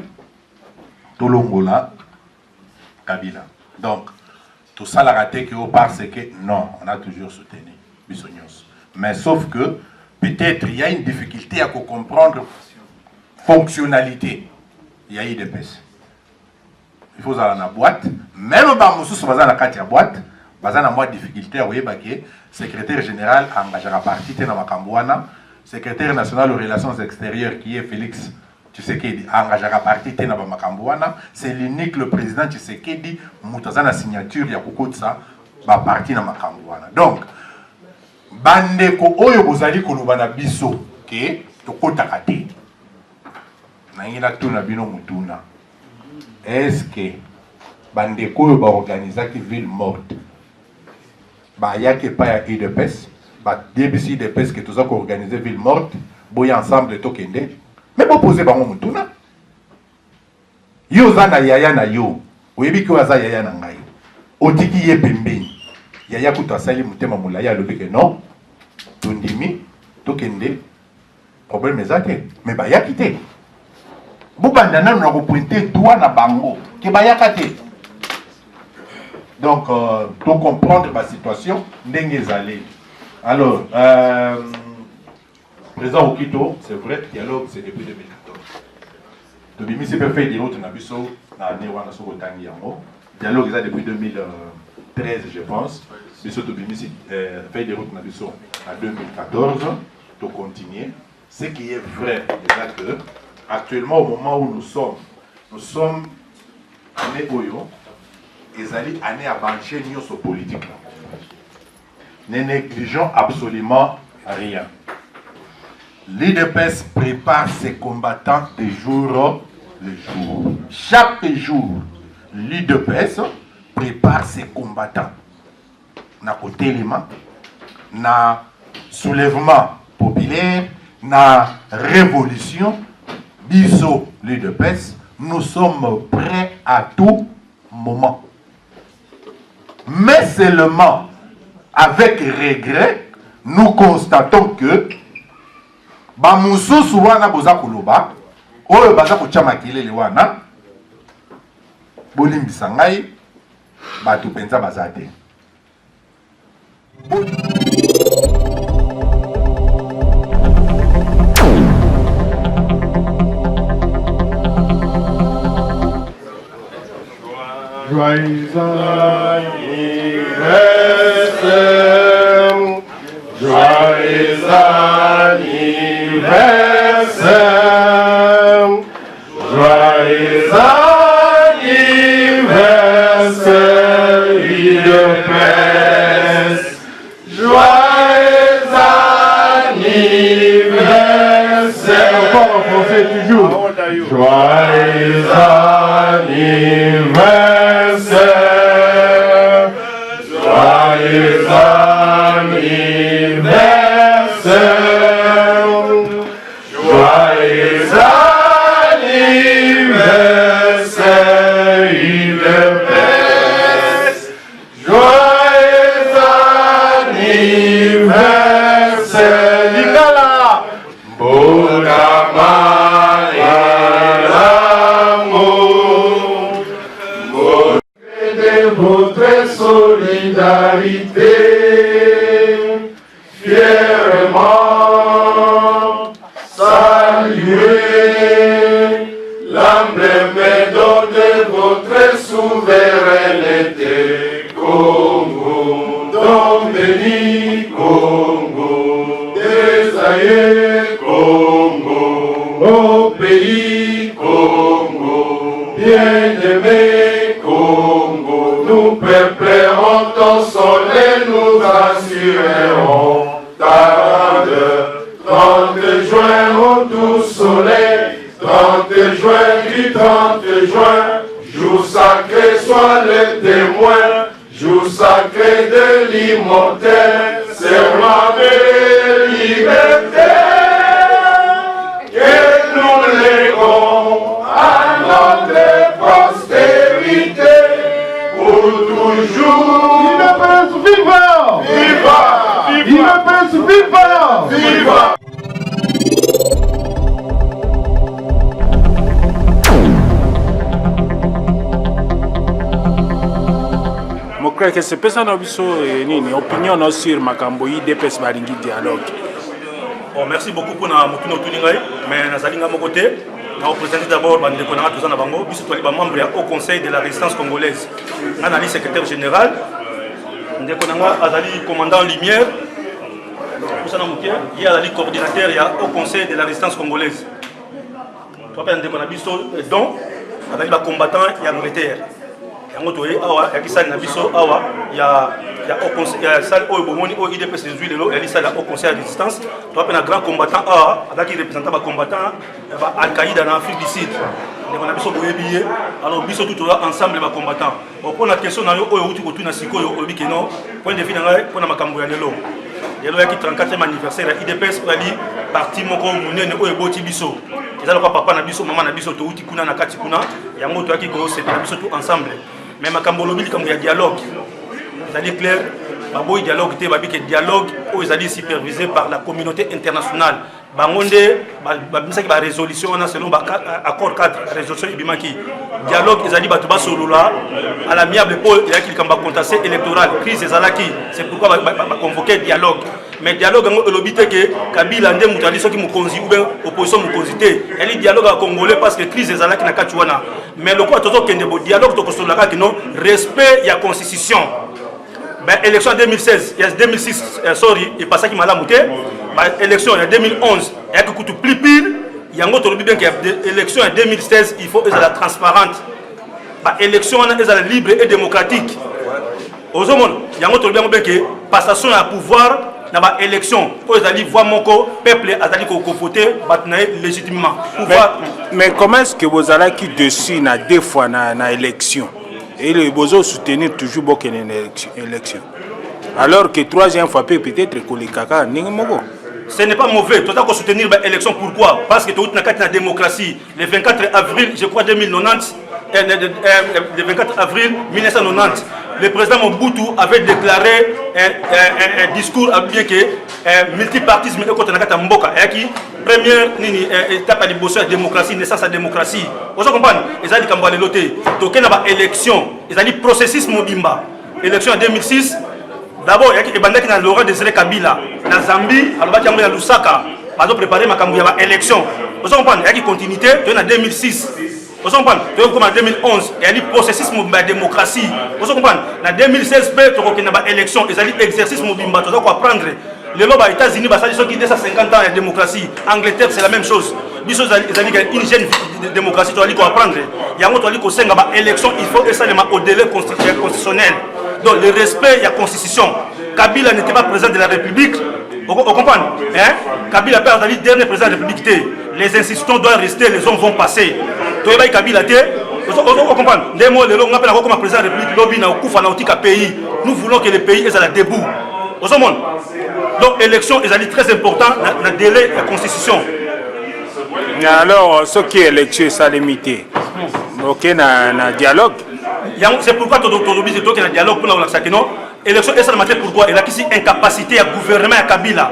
tout l'Ongola Kabila. Donc tout ça l'a raté que parce que non, on a toujours soutenu Bissonios. Mais sauf que peut-être il y a une difficulté à comprendre fonctionnalité. Il y a IDPS. Il faut aller dans la boîte. Même si vous êtes dans la boîte, vous avez moins de difficulté à voir que le secrétaire général engagera partie dans la Kambouana, secrétaire national aux relations extérieures qui est Félix Tshisekedi engagera partie dans la Kambouana. C'est l'unique le président Tshisekedi qui a la signature de la partie dans la Kambouana. Donc, bandeko oyo bozali kolobana biso ke tokotaka te. Nangina tuna bino mutuna. Est-ce que bandeko oyo ba organizaki ville morte ba yake pa ya IDPS ba debisi IDPS que tous organiser ville morte boya ensemble tokende mais bo poser bango mutuna yo zana yaya na yo oyebi ko aza yaya na ngai otiki ye pembeni yaya kutasali mutema mulaya alobi ke non tondimi tokende problème ezate mais ba yaki te bobanda nanu na kopointe doigt na bango ke ba yaka te. Donc pour comprendre ma situation ndenge ezali. Alors président Okito, c'est vrai, dialogue c'est depuis 2014. Tobimi c'est pas fait des routes na biso na ne wana so kotangi yango. Dialogue ça depuis 2013 je pense. Biso Tobimi fait des routes na biso en 2014 to continuer. Ce qui est vrai c'est que actuellement au moment où nous sommes année Oyo ezali année à bancher nyonso politique. Ne négligeons absolument rien. L'IDPS prépare ses combattants de jour le jour. Chaque jour, l'IDPS prépare ses combattants. na kotelema na soulèvement populaire na révolution biso l'UDPS, nous sommes prêts à tout moment. Mais seulement avec regret, nous constatons que bamususu wana boza koloba oyo baza kotia makelele wana bolimbisa ngai bato penza baza te. Joyeux anniversaire, joyeux anniversaire, joyeux anniversaire, UDPS, joyeux anniversaire, encore en français toujours, joyeux anniversaire, joyeux anniversaire, joyeux anniversaire, UDPS, joyeux anniversaire, Nicolas, Bonama et l'amour, de votre solidarité, fièrement saluer l'emblème d'or de votre souveraineté. Congo, don béni, Congo, des aïeux, Congo, au pays, Congo, bien-aimé, Congo, nous peuplerons ton soleil, nous assurerons ta grandeur. 30 juin au doux soleil, 30 juin du 30 juin, jour sacré soit le témoin, jour sacré de l'immortel, serment de liberté, que nous léguons à notre postérité, pour toujours. UDPS vivant! Viva! UDPS vivant! Viva! Je crois que c'est ça une opinion sur Makambo IDPS Baringi dialogue. Bon, merci beaucoup pour notre opinion, mais nous allons côté. Nous représentons d'abord les membres au Conseil de la résistance congolaise. Nous avons le secrétaire général, nous avons le commandant Lumière, nous avons le coordinateur au Conseil de la résistance congolaise. Nous avons le combattant et Angleterre. Il y a salle au IDPS au conseil de résistance. Tu as un grand combattant qui représente les combattants Al-Qaïda en Afrique du Sud. Alors, nous sommes tous ensemble les combattants. Pour la question, point de vue pour la Macamboyanelo. Il y a le 34e anniversaire de l'IDPS, parti moko munene oyo boti biso. Ils ont papa na biso, maman na biso, to uti kuna na kati kuna. Il y a moto qui ko c'est biso tout ensemble. Mais Makambolobi comme il y a dialogue. C'est-à-dire clair, baboy dialogue té babi que dialogue aux alliés supervisé par la communauté internationale. Bangonde babimisa ki ba résolution na selon ba accord cadre résolution ibimaki. Dialogue ils alliés batuba solula à l'amiable pour il y a qui kamba contesté électoral crise ezalaki. C'est pourquoi ba convoquer dialogue. Mais dialogue ngo elobité que Kabila ndé mutali soki mukonzi ou bien opposition mukonzi té. Elle dialogue à congolais parce que crise ezalaki na katuana. Mais le quoi toto kende bo dialogue to kosolaka que non respect ya constitution. Ben élection en 2016, il y a 2006 sorry, il passe qui m'a la mouté. Ben élection en 2011, il y a que tout plus pile, il y a un autre bien que élection en 2016, il faut être la transparente. Ben élection est libre et démocratique. Aux hommes, il y a un autre bien que passation à pouvoir dans la élection, ils allaient voir mon peuple a voter légitimement. Mais comment est-ce que vous allez qui dessus na deux fois na élection et les besoins soutenir toujours beaucoup une élection? Alors que troisième fois, peut-être que les caca, ce n'est pas mauvais. Tu dois soutenir l'élection. Pourquoi? Parce que tu as la démocratie. Le 24 avril, je crois 2090, le 24 avril 1990, le président Mobutu avait déclaré un discours bien que multipartisme est contre la mboka. Première étape à la démocratie, naissance à la démocratie. Vous comprenez? Ils ont dit qu'il y a une élection. Ils ont dit processus Mobimba. Élection en 2006. D'abord, il y a Laurent Désiré Kabila. Dans Zambie, il y a Lusaka. Ils ont préparé l'élection. Vous comprenez? Il y a une continuité. En 2006. Vous comprenez? En 2011, il y a eu processus de la démocratie. Vous comprenez? En 2016, il y a eu l'élection. Il y a eu l'exercice de Mobimba. Tu dois apprendre. Les États-Unis, ils ont 50 ans de démocratie. Angleterre, c'est la même chose. Ils ont une jeune démocratie. Tu dois apprendre. Il y a une élection. Il faut que ça au délai constitutionnel. Donc le respect, il y a constitution. Kabila n'était pas président de la République. Vous comprenez? Kabila peut être le dernier président de la République. Les institutions doivent rester, les hommes vont passer. Kabila, vous comprenez? Comme président de la République, nous voulons que le pays soit à la debout. Vous comprenez? Donc l'élection est très important dans le délai de la constitution. Alors, ce qui est élection, ça limité. Ok, un dialogue. C'est pourquoi tu as un dialogue pour la élection est la matière pourquoi il a qu'ici incapacité à gouverner à Kabila.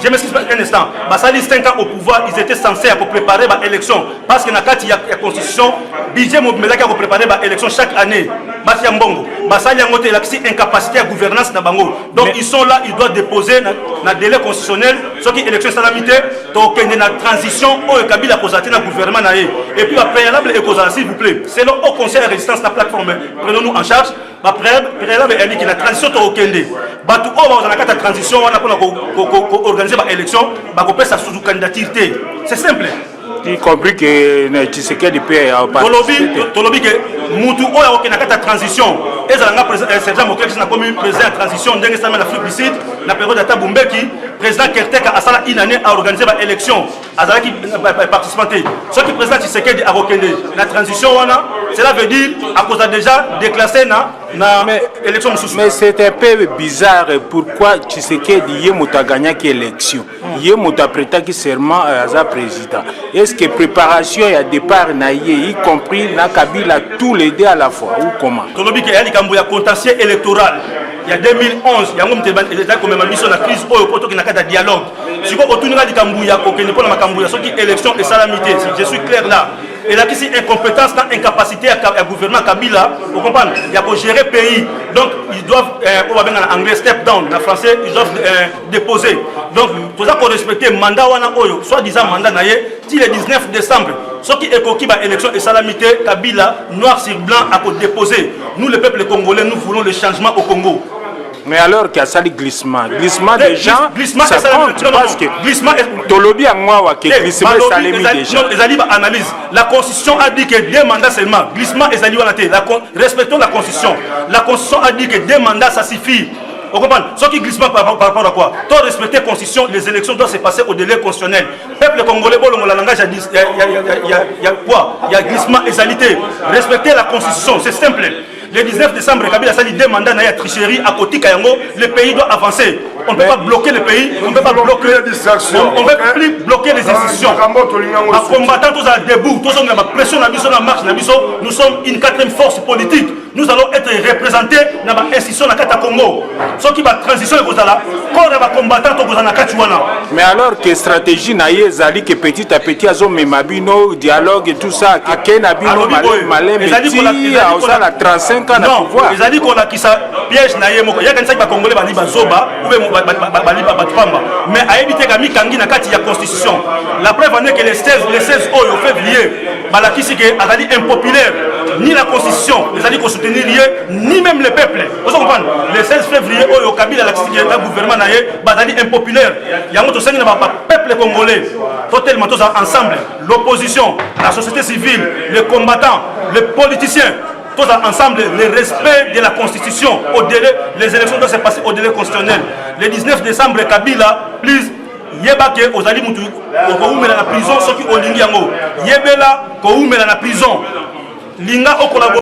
Je m'excuse un instant. Basali 5 ans au pouvoir, ils étaient censés préparer l'élection. Parce que dans il y a la constitution, budget Mobimela qui a préparé l'élection chaque année. Basali Mbongo. Basali Yangote, il a qu'ici incapacité à gouvernance dans Bango. Donc ils sont là, ils doivent déposer dans le délai constitutionnel. Ce qui est l'élection salamité, donc il y a une transition où Kabila a posé dans le gouvernement. Et puis préalable et causal, s'il vous plaît. C'est là au conseil de résistance de la plateforme. Prenons-nous en charge. Préalable est que la transition est au Kende. Batu on a la transition, on a organisé l'élection, on peut sa sous-candidature. C'est simple. Y compris que Tshisekedi peut Tolobi que Moutou a la transition. Et le sergent Mokrek a commis président de transition dans l'Afrique du Sud, la période d'Ata Boumbeki, président Kertek a assala une année à organiser l'élection. Azala qui participanté. Ce qui président Tshisekedi a reconnu la transition, cela veut dire à cause de déjà déclassé dans l'élection. Mais c'est un peu bizarre pourquoi Tshisekedi a gagné l'élection. Il a prêté serment à président. Est-ce que préparation et départ y compris dans Kabila tous les deux à la fois ou comment? Il y a un contentieux électoral. Il y a 2011, il y a une mission de la crise qui a un dialogue. Si on retourne à Kambouya, élection et salamité, je suis clair là. Et là, ici, incompétence, incapacité à gouverner Kabila, vous comprenez? Il y a pour gérer le pays. Donc, ils doivent, en anglais, step down, en français, ils doivent déposer. Donc, pour ça qu'on respecte le mandat, soit disant mandat, si le 19 décembre, ce qui est coquille l'élection et salamité, Kabila, noir sur blanc, à déposer. Nous, le peuple congolais, nous voulons le changement au Congo. Mais alors qu'il y a ça, le glissement des gens, ça compte parce que Tolobi a moi que glissement ça les mis déjà. Les alibis analyse. La Constitution a dit que 2 mandats seulement. Glissement et alibis respectons la Constitution. La Constitution a dit que 2 mandats ça suffit. Vous comprenez? Ce qui glissement par rapport à quoi? Toi, respecter la Constitution, les élections doivent se passer au délai constitutionnel. Peuple congolais, le langage, il y a quoi? Il y a glissement et alité. Respecter la Constitution, c'est simple. Le 19 décembre, Kabila a dit 2 mandats à tricherie à côté Kayango. Le pays doit avancer. On ne peut pas bloquer le pays. On ne peut pas bloquer les distractions. On ne peut plus bloquer les institutions. En combattant tous à debout, tous on a pression, la marche, nous sommes une 4e force politique. Nous allons être représentés dans l'institution de la Congo. Ce qui va transition, mais alors que stratégie naïe zali que petit à petit azo memabino dialogue et tout ça que kenabino malin métier à la 35 ans à pouvoir. Ils ont dit qu'on a qui ça piège naïe moko. Il y a quelqu'un qui congolais bali bazoba ou mais à éviter kami kangi na kati ya constitution. La preuve en est que les 16 février balakisi que azali impopulaire ni la constitution, les alliés qu'on soutenir ni même le peuple. Vous comprenez? Le 16 février au Kabila la gouvernement naïe bazali impopulaire. Il y a un autre peuple congolais totalement tous ensemble, l'opposition, la société civile, les combattants, les politiciens, tous ensemble, le respect de la constitution au délai, les élections doivent se passer au délai constitutionnel. Le 19 décembre, Kabila, please, yebake ozali mutu okoumela na prison soki olingi yango. Yebela koumela na prison. Linga okolabo